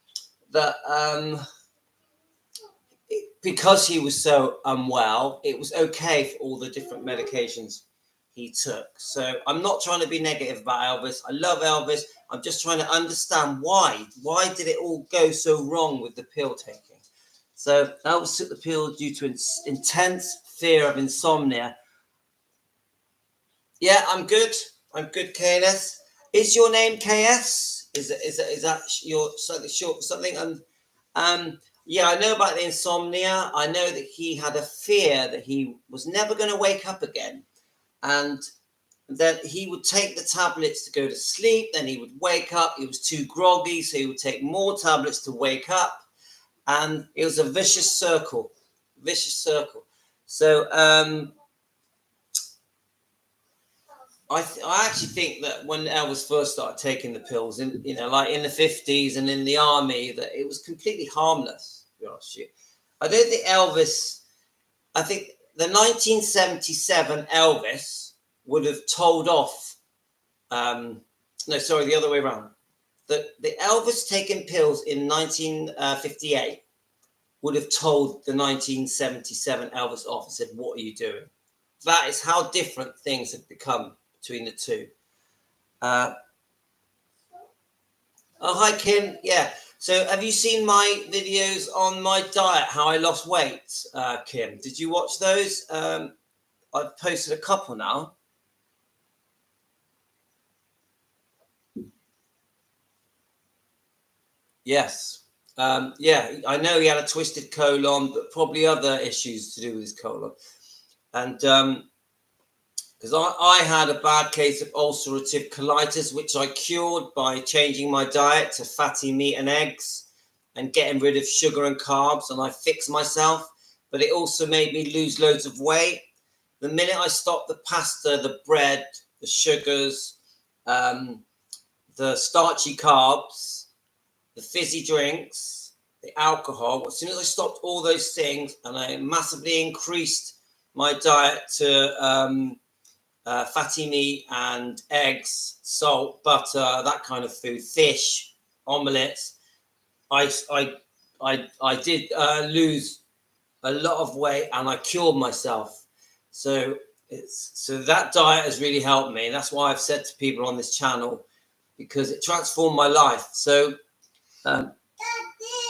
Speaker 1: because he was so unwell, it was okay for all the different medications he took. So I'm not trying to be negative about Elvis. I love Elvis. I'm just trying to understand why. Why did it all go so wrong with the pill taking? So Elvis took the pill due to intense fear of insomnia. Yeah, I'm good. I'm good, KNS. Is your name KS? Is that your something short for something? Yeah, I know about the insomnia. I know that he had a fear that he was never going to wake up again, and that he would take the tablets to go to sleep. Then he would wake up. He was too groggy, so he would take more tablets to wake up, and it was a vicious circle. Vicious circle. So I actually think that when Elvis first started taking the pills, in like in the 50s and in the army, that it was completely harmless. To be honest with you, I don't think Elvis. I think the 1977 Elvis would have told off. No, sorry, the other way around. The Elvis taking pills in 1958 would have told the 1977 Elvis off and said, "What are you doing?" That is how different things have become between the two. Oh, hi, Kim. Yeah. So have you seen my videos on my diet, how I lost weight, Kim? Did you watch those? I've posted a couple now. Yes. Yeah, I know he had a twisted colon, but probably other issues to do with his colon. And because I had a bad case of ulcerative colitis, which I cured by changing my diet to fatty meat and eggs and getting rid of sugar and carbs, and I fixed myself. But it also made me lose loads of weight. The minute I stopped the pasta, the bread, the sugars, the starchy carbs, the fizzy drinks, the alcohol, as soon as I stopped all those things and I massively increased my diet to fatty meat and eggs, salt, butter, that kind of food, fish, omelets, I did lose a lot of weight and I cured myself. So that diet has really helped me, and that's why I've said to people on this channel, because it transformed my life. So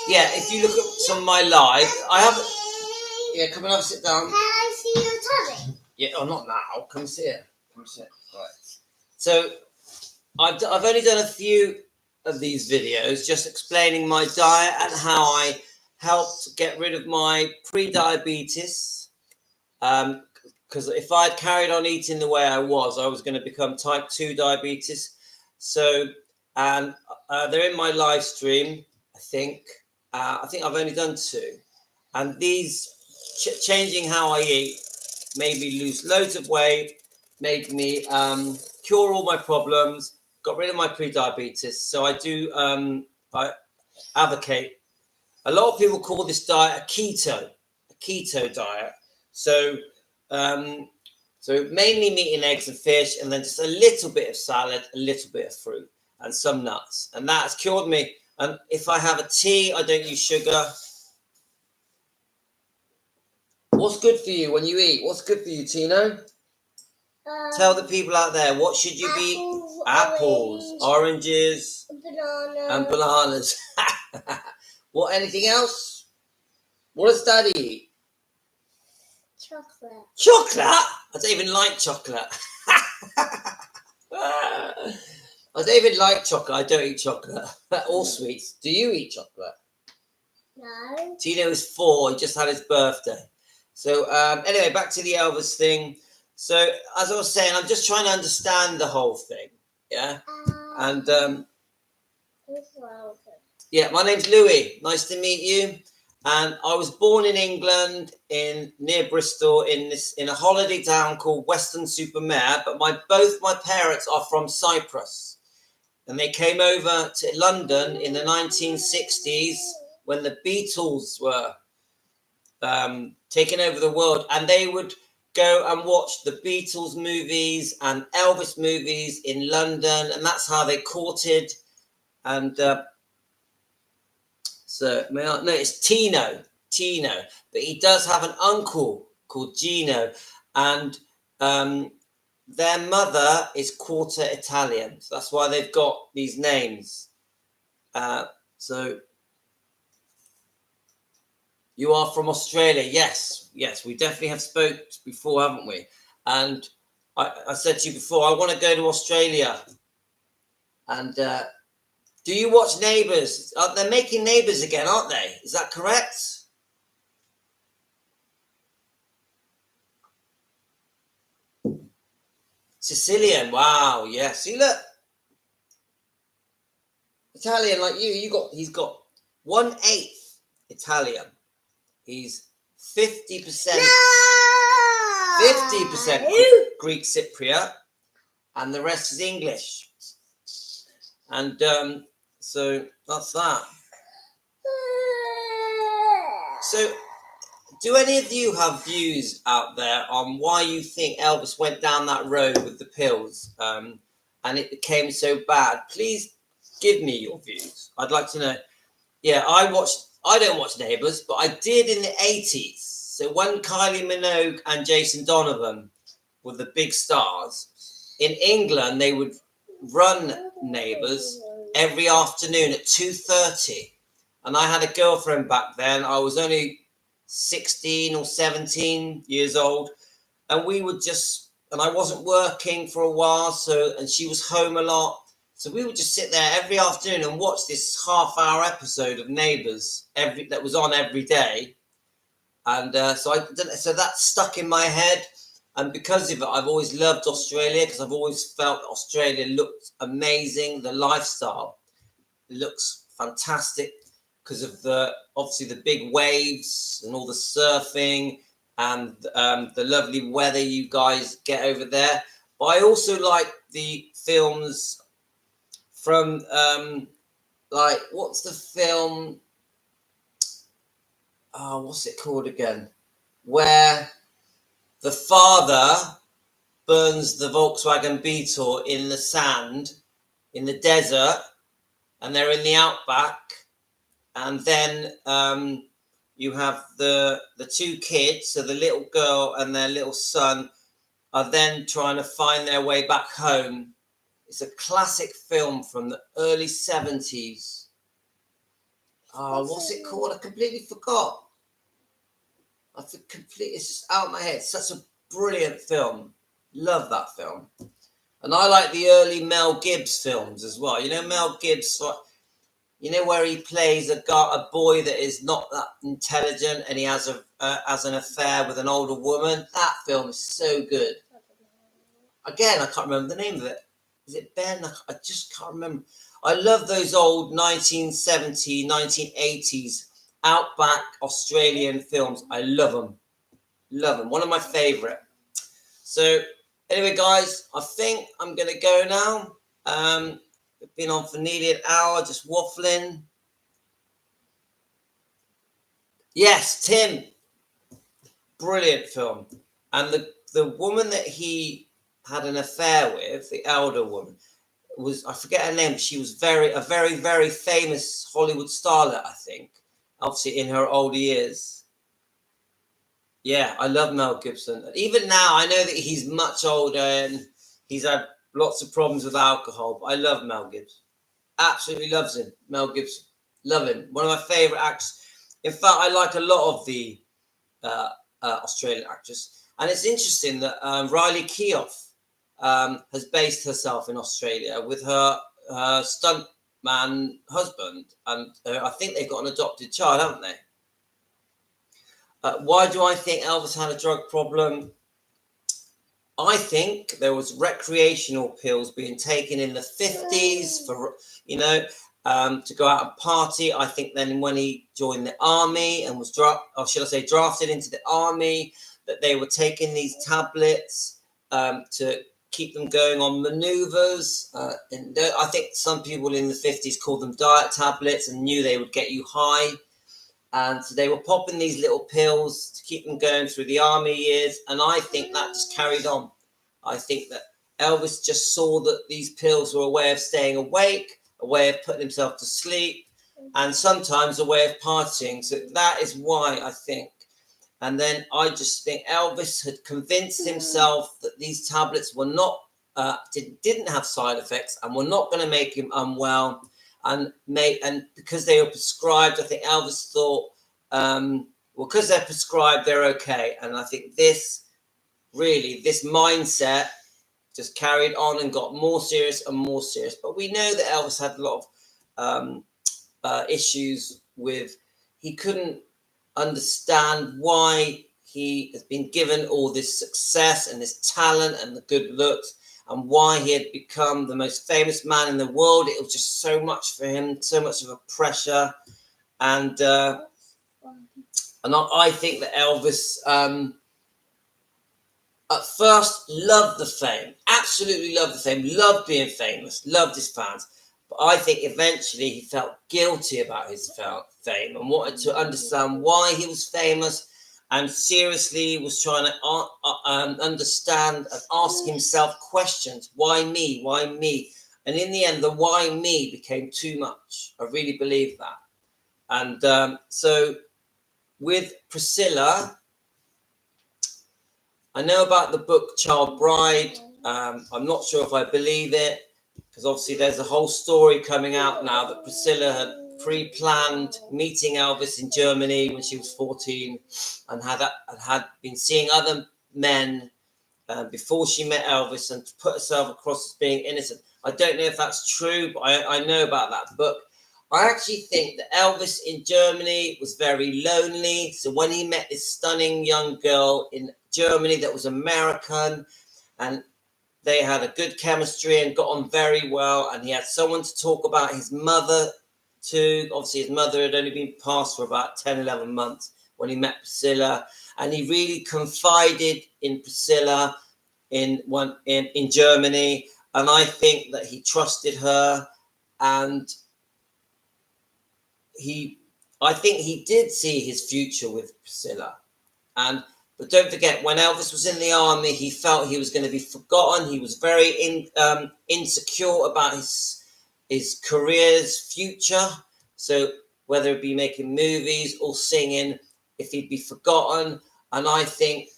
Speaker 1: yeah, if you look at some of my live, I haven't. Yeah, come and have a sit down.
Speaker 2: Can I see your tummy?
Speaker 1: Yeah, oh, not now. Come sit here. Come sit. Right. So I've only done a few of these videos, just explaining my diet and how I helped get rid of my pre-diabetes. Because if I'd carried on eating the way I was going to become type 2 diabetes. So, and they're in my live stream, I think. I think I've only done 2. And these, changing how I eat, made me lose loads of weight, made me cure all my problems, got rid of my pre-diabetes. So I do, I advocate. A lot of people call this diet a keto diet. So, so mainly meat and eggs and fish, and then just a little bit of salad, a little bit of fruit, and some nuts. And that has cured me. And if I have a tea, I don't use sugar. What's good for you when you eat? What's good for you, Tino? Tell the people out there, what should you be? Apples, oranges, and bananas. What, anything else? What does Daddy eat?
Speaker 2: Chocolate.
Speaker 1: Chocolate? I don't even like chocolate. I don't even like chocolate. I don't eat chocolate. All sweets. Do you eat chocolate?
Speaker 2: No.
Speaker 1: Tino is 4. He just had his birthday. So anyway, back to the Elvis thing. So as I was saying, I'm just trying to understand the whole thing. Yeah. And yeah, my name's Louis. Nice to meet you. And I was born in England, near Bristol, in a holiday town called Weston-super-Mare. But both my parents are from Cyprus, and they came over to London in the 1960s when the Beatles were taking over the world, and they would go and watch the Beatles movies and Elvis movies in London, and that's how they courted. And so, no, it's Tino, but he does have an uncle called Gino, and their mother is quarter Italian, so that's why they've got these names. So you are from Australia? Yes, we definitely have spoke before, haven't we? And I said to you before, I want to go to Australia. And do you watch Neighbours? They're making Neighbours again, aren't they? Is that correct? Sicilian, wow, yeah. See, look, Italian like you. He's got 1/8 Italian. He's 50%, 50% Greek Cypriot, and the rest is English. And so that's that. So, do any of you have views out there on why you think Elvis went down that road with the pills and it became so bad? Please give me your views. I'd like to know. Yeah, I don't watch Neighbours, but I did in the 80s. So when Kylie Minogue and Jason Donovan were the big stars, in England, they would run Neighbours every afternoon at 2:30. And I had a girlfriend back then. I was only 16 or 17 years old. And we would just, and I wasn't working for a while, and she was home a lot. So we would just sit there every afternoon and watch this half-hour episode of Neighbours that was on every day, and so that stuck in my head. And because of it, I've always loved Australia because I've always felt Australia looked amazing. The lifestyle looks fantastic because of obviously the big waves and all the surfing and the lovely weather you guys get over there. But I also like the films from like, what's the film? Oh, what's it called again? Where the father burns the Volkswagen Beetle in the sand, in the desert, and they're in the outback. And then you have the two kids, so the little girl and their little son are then trying to find their way back home. It's a classic film from the early 70s. Oh, what's it called? I completely forgot. It's just out of my head. Such a brilliant film. Love that film. And I like the early Mel Gibbs films as well. You know, Mel Gibbs, you know, where he plays a boy that is not that intelligent and he has an affair with an older woman. That film is so good. Again, I can't remember the name of it. Is it Ben? I just can't remember. I love those old 1970s, 1980s outback Australian films. I love them. Love them. One of my favourite. So anyway, guys, I think I'm going to go now. We've been on for nearly an hour, just waffling. Yes, Tim. Brilliant film. And the woman that he had an affair with, the elder woman, I forget her name. She was a very, very famous Hollywood starlet, I think. Obviously in her older years. Yeah, I love Mel Gibson. Even now, I know that he's much older and he's had lots of problems with alcohol, but I love Mel Gibson. Absolutely loves him. Mel Gibson. Love him. One of my favourite actors. In fact, I like a lot of the Australian actors. And it's interesting that Riley Keough has based herself in Australia with her stuntman husband, and I think they've got an adopted child, haven't they? Why do I think Elvis had a drug problem? I think there was recreational pills being taken in the 50s for, to go out and party. I think then when he joined the army and was drafted into the army, that they were taking these tablets to keep them going on maneuvers. And I think some people in the 50s called them diet tablets and knew they would get you high. And so they were popping these little pills to keep them going through the army years. And I think that just carried on. I think that Elvis just saw that these pills were a way of staying awake, a way of putting himself to sleep, and sometimes a way of partying. So that is why I think. And then I just think Elvis had convinced himself that these tablets were not, didn't have side effects and were not going to make him unwell. And because they were prescribed, I think Elvis thought, well, because they're prescribed, they're okay. And I think this mindset just carried on and got more serious and more serious. But we know that Elvis had a lot of issues with, he couldn't understand why he has been given all this success and this talent and the good looks, and why he had become the most famous man in the world. It was just so much for him, so much of a pressure. And I think that Elvis at first loved the fame, absolutely loved the fame, loved being famous, loved his fans. But I think eventually he felt guilty about his fame and wanted to understand why he was famous, and seriously was trying to understand and ask himself questions. Why me? Why me? And in the end, the why me became too much. I really believe that. And so with Priscilla, I know about the book Child Bride. I'm not sure if I believe it, because obviously there's a whole story coming out now that Priscilla had pre-planned meeting Elvis in Germany when she was 14, and had been seeing other men before she met Elvis, and put herself across as being innocent. I don't know if that's true, but I know about that book. I actually think that Elvis in Germany was very lonely. So when he met this stunning young girl in Germany that was American, and they had a good chemistry and got on very well, and he had someone to talk about his mother to. Obviously, his mother had only been passed for about 10, 11 months when he met Priscilla, and he really confided in Priscilla in Germany, and I think that he trusted her, and I think he did see his future with Priscilla. But don't forget, when Elvis was in the army, he felt he was going to be forgotten. He was very insecure about his career's future. So whether it be making movies or singing, if he'd be forgotten. And I think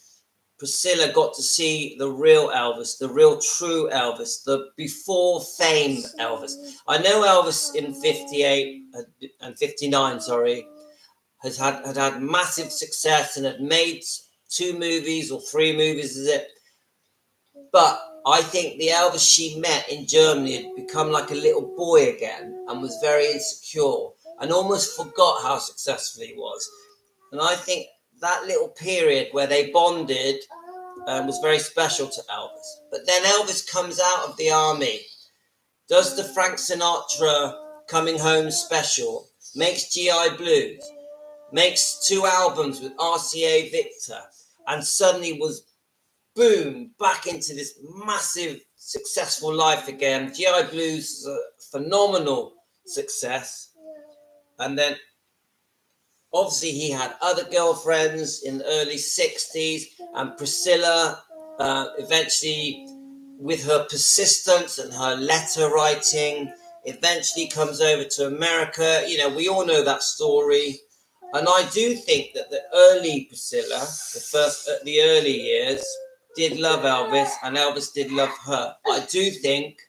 Speaker 1: Priscilla got to see the real Elvis, the real true Elvis, the before fame Elvis. I know Elvis in 58 and 59, had had massive success and had made 2 movies or 3 movies, is it? But I think the Elvis she met in Germany had become like a little boy again and was very insecure and almost forgot how successful he was. And I think that little period where they bonded was very special to Elvis. But then Elvis comes out of the army, does the Frank Sinatra Coming Home special, makes GI Blues, makes 2 albums with RCA Victor, and suddenly was, boom, back into this massive successful life again. GI Blues is a phenomenal success. And then obviously he had other girlfriends in the early 60s, and Priscilla eventually, with her persistence and her letter writing, eventually comes over to America. You know, we all know that story. And I do think that the early Priscilla, the early years, did love Elvis, and Elvis did love her. I do think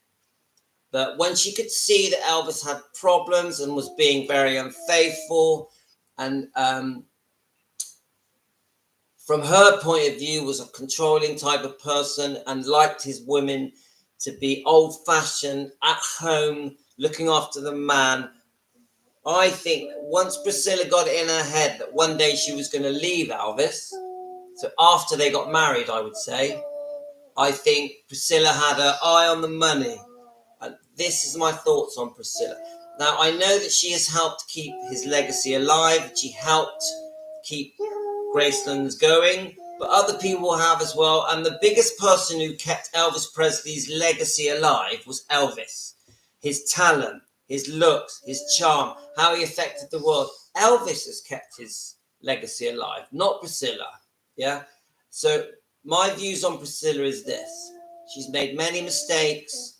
Speaker 1: that when she could see that Elvis had problems and was being very unfaithful, and from her point of view was a controlling type of person and liked his women to be old-fashioned, at home, looking after the man. I think once Priscilla got it in her head that one day she was going to leave Elvis, so after they got married, I would say, I think Priscilla had her eye on the money. And this is my thoughts on Priscilla. Now, I know that she has helped keep his legacy alive. She helped keep Graceland's going, but other people have as well. And the biggest person who kept Elvis Presley's legacy alive was Elvis. His talent, his looks, his charm, how he affected the world. Elvis has kept his legacy alive, not Priscilla. Yeah. So my views on Priscilla is this: she's made many mistakes.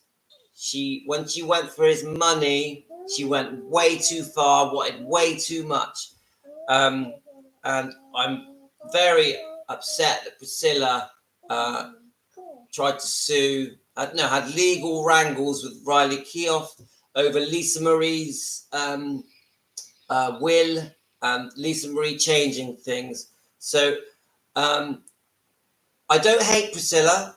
Speaker 1: When she went for his money, she went way too far, wanted way too much. And I'm very upset that Priscilla tried to sue, had legal wrangles with Riley Keough over Lisa Marie's will, and Lisa Marie changing things. So I don't hate Priscilla,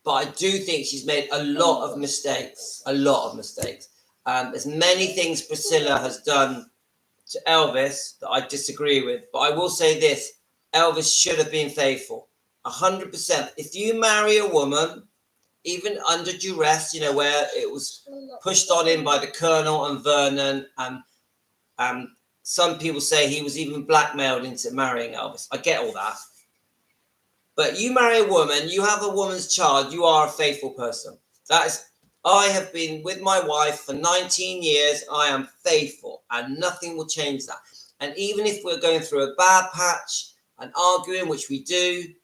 Speaker 1: but I do think she's made a lot of mistakes. There's many things Priscilla has done to Elvis that I disagree with. But I will say this: Elvis should have been faithful, 100%. If you marry a woman, even under duress, where it was pushed on him by the Colonel and Vernon, and some people say he was even blackmailed into marrying Elvis. I get all that. But you marry a woman, you have a woman's child, you are a faithful person. I have been with my wife for 19 years. I am faithful, and nothing will change that. And even if we're going through a bad patch and arguing, which we do,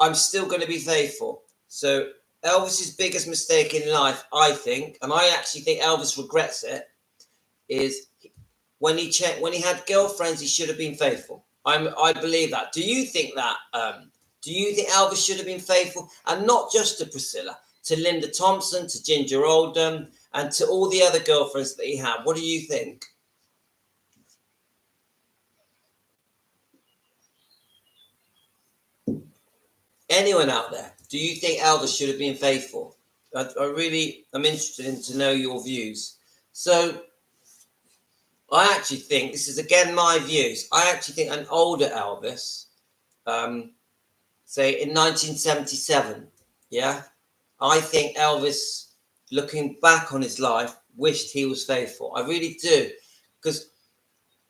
Speaker 1: I'm still going to be faithful. So Elvis's biggest mistake in life, I think, and I actually think Elvis regrets it, is when he had girlfriends, he should have been faithful. I believe that. Do you think that? Do you think Elvis should have been faithful? And not just to Priscilla, to Linda Thompson, to Ginger Oldham, and to all the other girlfriends that he had. What do you think? Anyone out there? Do you think Elvis should have been faithful? I'm interested to know your views. So I actually think, this is again my views, I actually think an older Elvis, say in 1977, yeah, I think Elvis, looking back on his life, wished he was faithful. I really do. Because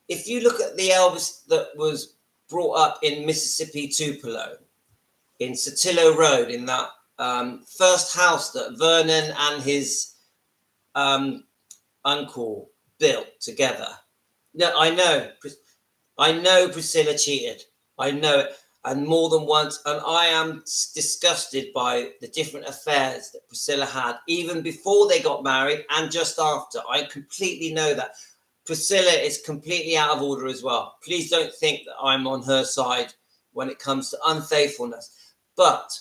Speaker 1: if you look at the Elvis that was brought up in Mississippi, Tupelo, in Sotillo Road, in that first house that Vernon and his uncle built together. No, I know Priscilla cheated. I know it. And more than once, and I am disgusted by the different affairs that Priscilla had, even before they got married and just after. I completely know that. Priscilla is completely out of order as well. Please don't think that I'm on her side when it comes to unfaithfulness. But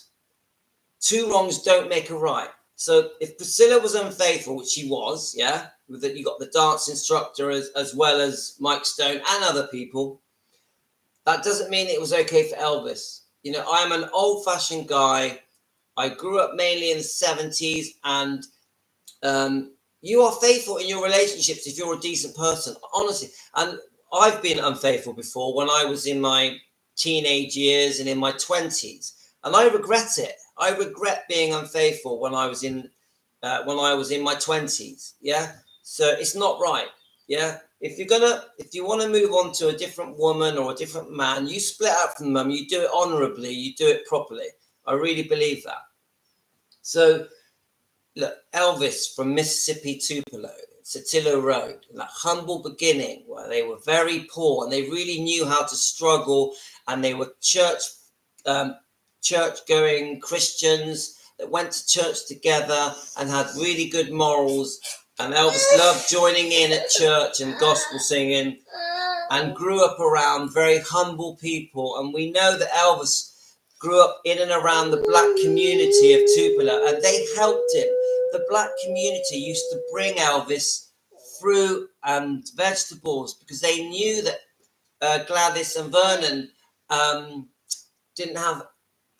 Speaker 1: two wrongs don't make a right. So if Priscilla was unfaithful, which she was, yeah, with that, you got the dance instructor as well as Mike Stone and other people, that doesn't mean it was okay for Elvis. I'm an old-fashioned guy. I grew up mainly in the 70s, and you are faithful in your relationships if you're a decent person, honestly. And I've been unfaithful before when I was in my teenage years and in my 20s, and I regret it. I regret being unfaithful when I was in my 20s. Yeah, so it's not right. Yeah. If you want to move on to a different woman or a different man, you split up from them. You do it honorably. You do it properly. I really believe that. So, look, Elvis from Mississippi, Tupelo, Sotillo Road, that humble beginning where they were very poor and they really knew how to struggle, and they were church-going Christians that went to church together and had really good morals. And Elvis loved joining in at church and gospel singing, and grew up around very humble people. And we know that Elvis grew up in and around the black community of Tupelo, and they helped him. The black community used to bring Elvis fruit and vegetables because they knew that Gladys and Vernon didn't have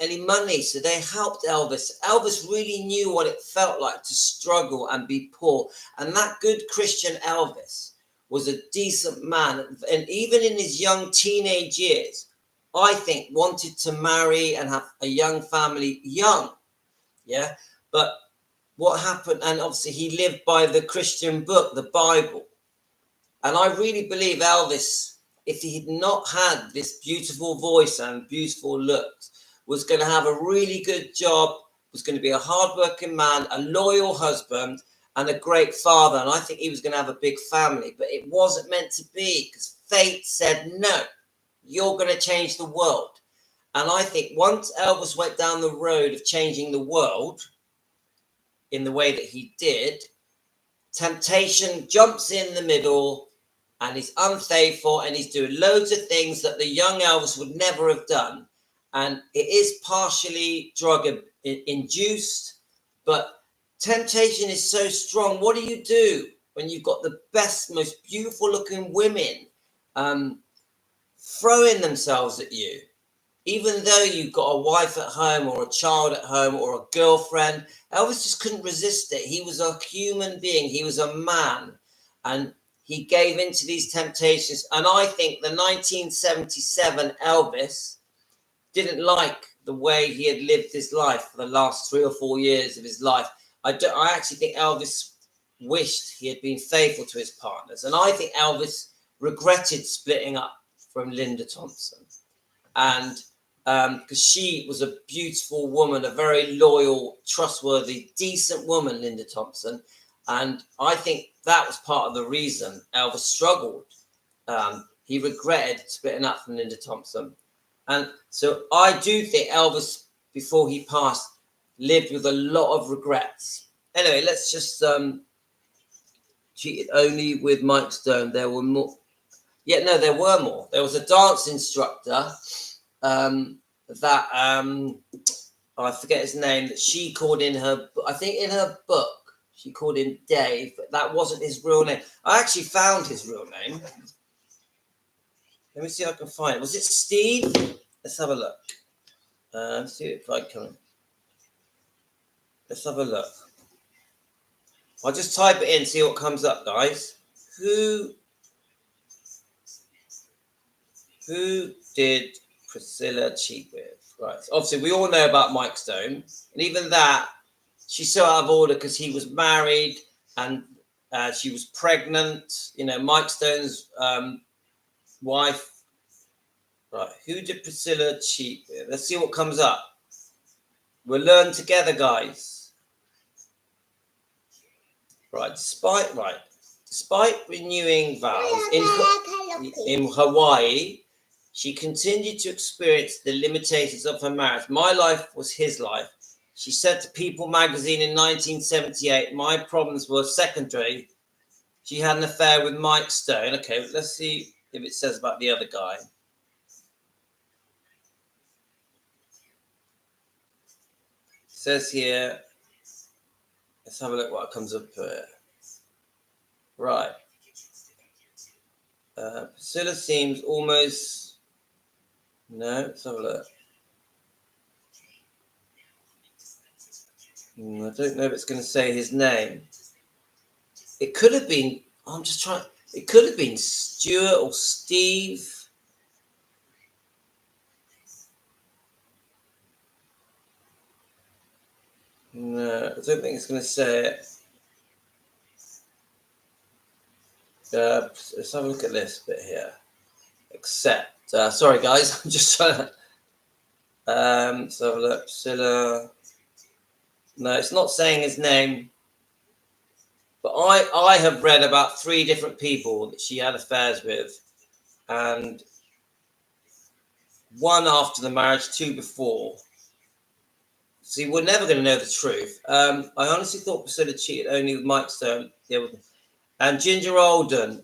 Speaker 1: any money, so they helped Elvis. Elvis really knew what it felt like to struggle and be poor, and that good Christian Elvis was a decent man, and even in his young teenage years, I think wanted to marry and have a young family, yeah. But what happened, and obviously he lived by the Christian book, the Bible, and I really believe Elvis, if he had not had this beautiful voice and beautiful looks, was going to have a really good job, was going to be a hardworking man, a loyal husband, and a great father, and I think he was going to have a big family, but it wasn't meant to be because fate said, no, you're going to change the world. And I think once Elvis went down the road of changing the world in the way that he did, temptation jumps in the middle and he's unfaithful and he's doing loads of things that the young Elvis would never have done. And it is partially drug induced, but temptation is so strong. What do you do when you've got the best, most beautiful looking women throwing themselves at you? Even though you've got a wife at home or a child at home or a girlfriend, Elvis just couldn't resist it. He was a human being. He was a man. And he gave in to these temptations. And I think the 1977 Elvis didn't like the way he had lived his life for the last 3 or 4 years of his life. I actually think Elvis wished he had been faithful to his partners. And I think Elvis regretted splitting up from Linda Thompson. And because she was a beautiful woman, a very loyal, trustworthy, decent woman, Linda Thompson. And I think that was part of the reason Elvis struggled. He regretted splitting up from Linda Thompson. And so I do think Elvis, before he passed, lived with a lot of regrets. Anyway, let's just cheated only with Mike Stone. There were more. Yeah, no, there were more. There was a dance instructor that I forget his name, that she called in her, I think in her book, she called him Dave, but that wasn't his real name. I actually found his real name. Let me see if I can find it. Was it Steve? Let's have a look. Let's see if I can. Let's have a look. I'll just type it in, see what comes up, guys. Who did Priscilla cheat with? Right. So obviously, we all know about Mike Stone. And even that, she's so out of order because he was married and she was pregnant. You know, Mike Stone's wife. Right. Who did Priscilla cheat with? Let's see what comes up. We'll learn together, guys. Right. Despite renewing vows in Hawaii, she continued to experience the limitations of her marriage. My life was his life. She said to People magazine in 1978, my problems were secondary. She had an affair with Mike Stone. Okay, let's see if it says about the other guy. It says here, let's have a look what comes up here. Right. Priscilla seems almost... No, let's have a look. I don't know if it's going to say his name. It could have been... I'm just trying... It could have been Stuart or Steve. No, I don't think it's going to say it. Let's have a look at this bit here. Except, sorry guys, I'm just trying to. Let's have a look. Priscilla. No, it's not saying his name. But I have read about 3 different people that she had affairs with, and 1 after the marriage, 2 before. See, we're never going to know the truth. I honestly thought Priscilla cheated only with Mike Stone. Yeah, and Ginger Alden.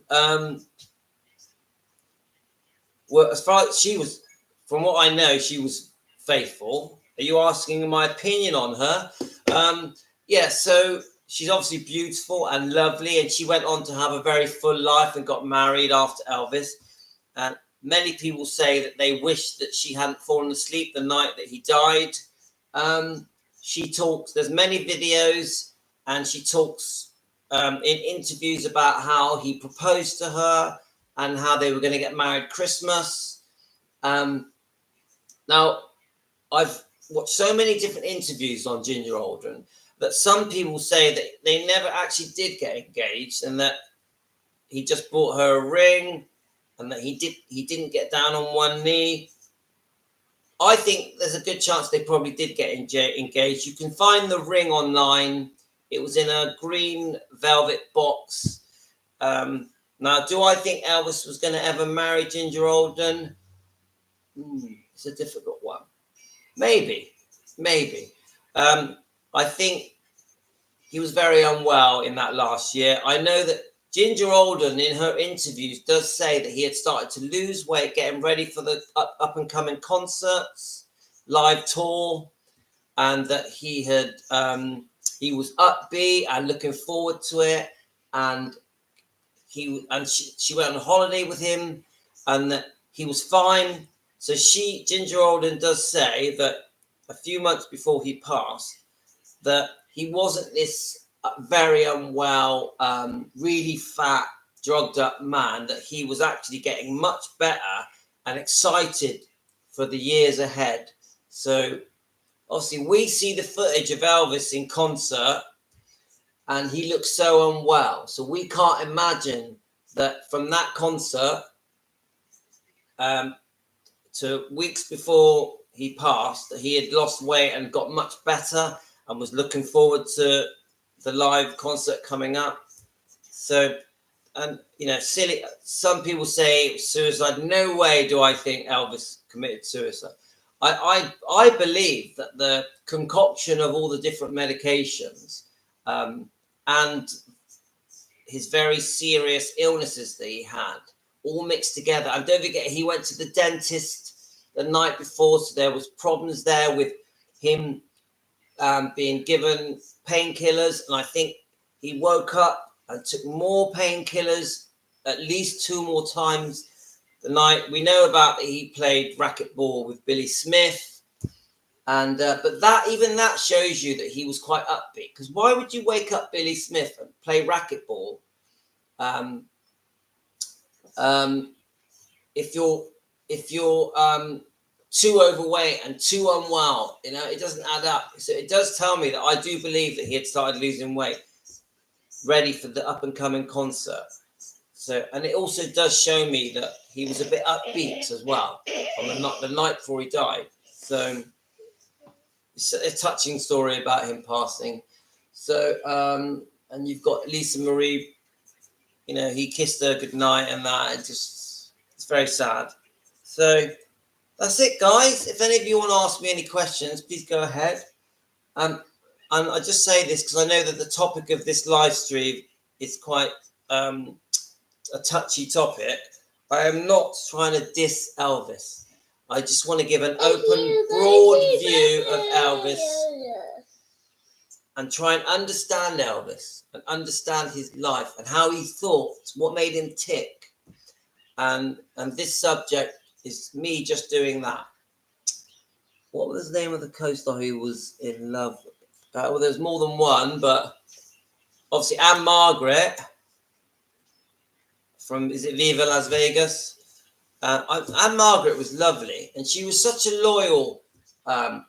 Speaker 1: Well, as far as she was, from what I know, she was faithful. Are you asking my opinion on her? Yeah, so she's obviously beautiful and lovely, and she went on to have a very full life and got married after Elvis. And many people say that they wish that she hadn't fallen asleep the night that he died. She talks, there's many videos, and she talks in interviews about how he proposed to her and how they were going to get married Christmas. Now, I've watched so many different interviews on Ginger Alden that some people say that they never actually did get engaged and that he just bought her a ring and that he didn't get down on one knee. I think there's a good chance they probably did get engaged. You can find the ring online. It was in a green velvet box. Now, do I think Elvis was going to ever marry Ginger Alden? It's a difficult one. Maybe. I think he was very unwell in that last year. I know that Ginger Alden, in her interviews, does say that he had started to lose weight, getting ready for the up and coming concerts, live tour, and that he was upbeat and looking forward to it, and she went on holiday with him, and that he was fine. So Ginger Alden does say that a few months before he passed, that he wasn't this very unwell, really fat, drugged up man, that he was actually getting much better and excited for the years ahead. So obviously we see the footage of Elvis in concert and he looks so unwell. So we can't imagine that from that concert to weeks before he passed, that he had lost weight and got much better and was looking forward to the live concert coming up. So, and silly. Some people say suicide. No way do I think Elvis committed suicide. I believe that the concoction of all the different medications and his very serious illnesses that he had all mixed together. And don't forget, he went to the dentist the night before, so there was problems there with him being given painkillers, and I think he woke up and took more painkillers at least 2 more times the night. We know about that he played racquetball with Billy Smith, and but that shows you that he was quite upbeat. Because why would you wake up Billy Smith and play racquetball if you're too overweight and too unwell? It doesn't add up. So it does tell me that I do believe that he had started losing weight, ready for the up and coming concert. So, and it also does show me that he was a bit upbeat as well on the night before he died. So it's a touching story about him passing. So and you've got Lisa Marie, he kissed her goodnight, and that it's very sad. So that's it, guys. If any of you want to ask me any questions, please go ahead. And I just say this because I know that the topic of this live stream is quite a touchy topic. I am not trying to diss Elvis. I just want to give an open, broad view of Elvis and try and understand Elvis and understand his life and how he thought, what made him tick. And this subject is me just doing that. What was the name of the co-star who was in love? Well, there's more than one, but obviously Anne Margaret from, is it Viva Las Vegas? Anne Margaret was lovely, and she was such a loyal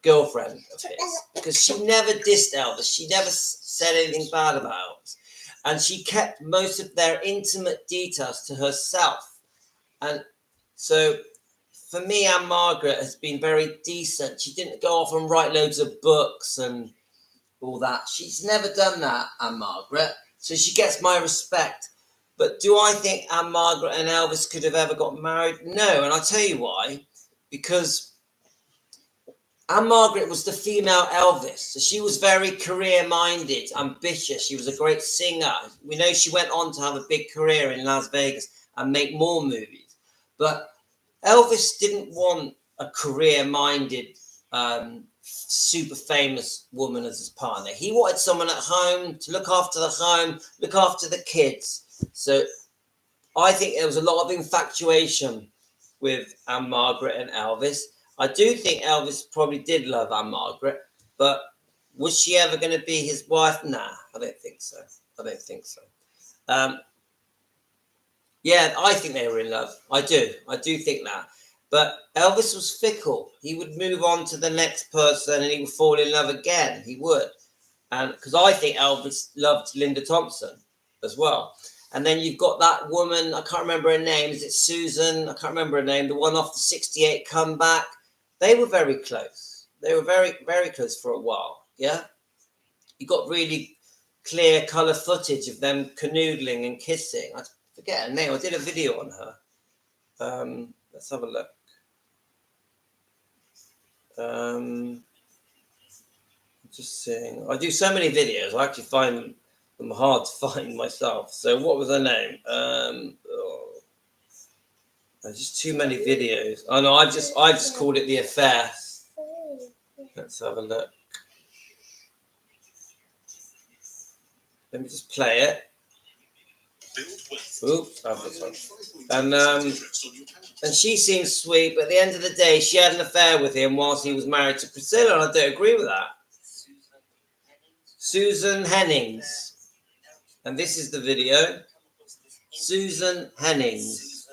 Speaker 1: girlfriend of his, because she never dissed Elvis. She never said anything bad about Elvis. And she kept most of their intimate details to herself. And so for me, Anne Margaret has been very decent. She didn't go off and write loads of books and all that. She's never done that, Anne Margaret. So she gets my respect. But do I think Anne Margaret and Elvis could have ever got married? No. And I'll tell you why. Because Anne Margaret was the female Elvis. So she was very career-minded, ambitious. She was a great singer. We know she went on to have a big career in Las Vegas and make more movies. But Elvis didn't want a career-minded, super famous woman as his partner. He wanted someone at home to look after the home, look after the kids. So I think there was a lot of infatuation with Anne Margaret and Elvis. I do think Elvis probably did love Anne Margaret, but was she ever going to be his wife? Nah, I don't think so. Yeah, I think they were in love. I do think that. But Elvis was fickle. He would move on to the next person and he would fall in love again. He would. And because I think Elvis loved Linda Thompson as well. And then you've got that woman, I can't remember her name. Is it Susan? I can't remember her name. The one off the 68 comeback. They were very close. They were very, very close for a while. Yeah. You got really clear colour footage of them canoodling and kissing. I forget her name. I did a video on her. Let's have a look. Just seeing. I do so many videos. I actually find them hard to find myself. So what was her name? There's just too many videos. Oh no, I just called it The Affair. Let's have a look. Let me just play it. Oops, and she seems sweet, but at the end of the day, she had an affair with him whilst he was married to Priscilla, and I don't agree with that. Susan Hennings. And this is the video. Susan Hennings.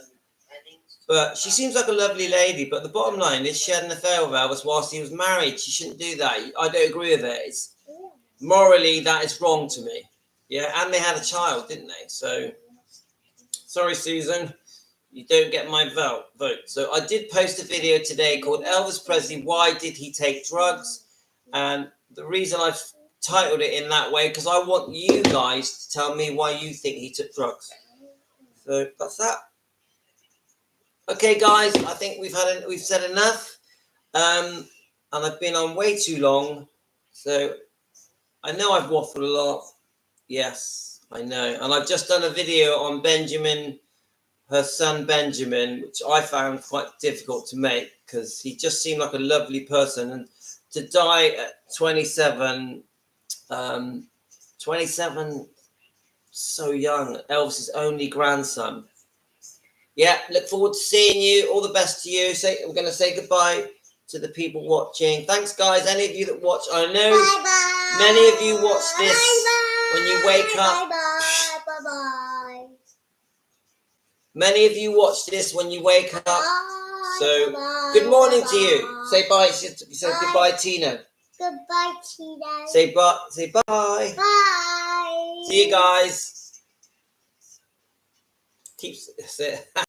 Speaker 1: But she seems like a lovely lady, but the bottom line is she had an affair with Elvis whilst he was married. She shouldn't do that. I don't agree with it. It's morally, that is wrong to me. Yeah, and they had a child, didn't they? So, sorry, Susan, you don't get my vote. So I did post a video today called Elvis Presley, Why Did He Take Drugs? And the reason I've titled it in that way, because I want you guys to tell me why you think he took drugs. So that's that. Okay, guys, I think we've said enough, and I've been on way too long. So I know I've waffled a lot. Yes, I know, and I've just done a video on Benjamin, her son Benjamin, which I found quite difficult to make because he just seemed like a lovely person, and to die at 27. 27, so young, Elvis's only grandson. Yeah, look forward to seeing you. All the best to you. We're going to say goodbye to the people watching. Thanks, guys. Any of you that watch, I know many of you watch this when you wake up.
Speaker 2: Bye-bye.
Speaker 1: Many of you watch this when you wake up. So, good morning to you. Say bye. Say goodbye, Tina.
Speaker 2: Goodbye, Tina.
Speaker 1: Say bye. Say bye.
Speaker 2: Bye.
Speaker 1: See you guys. Keep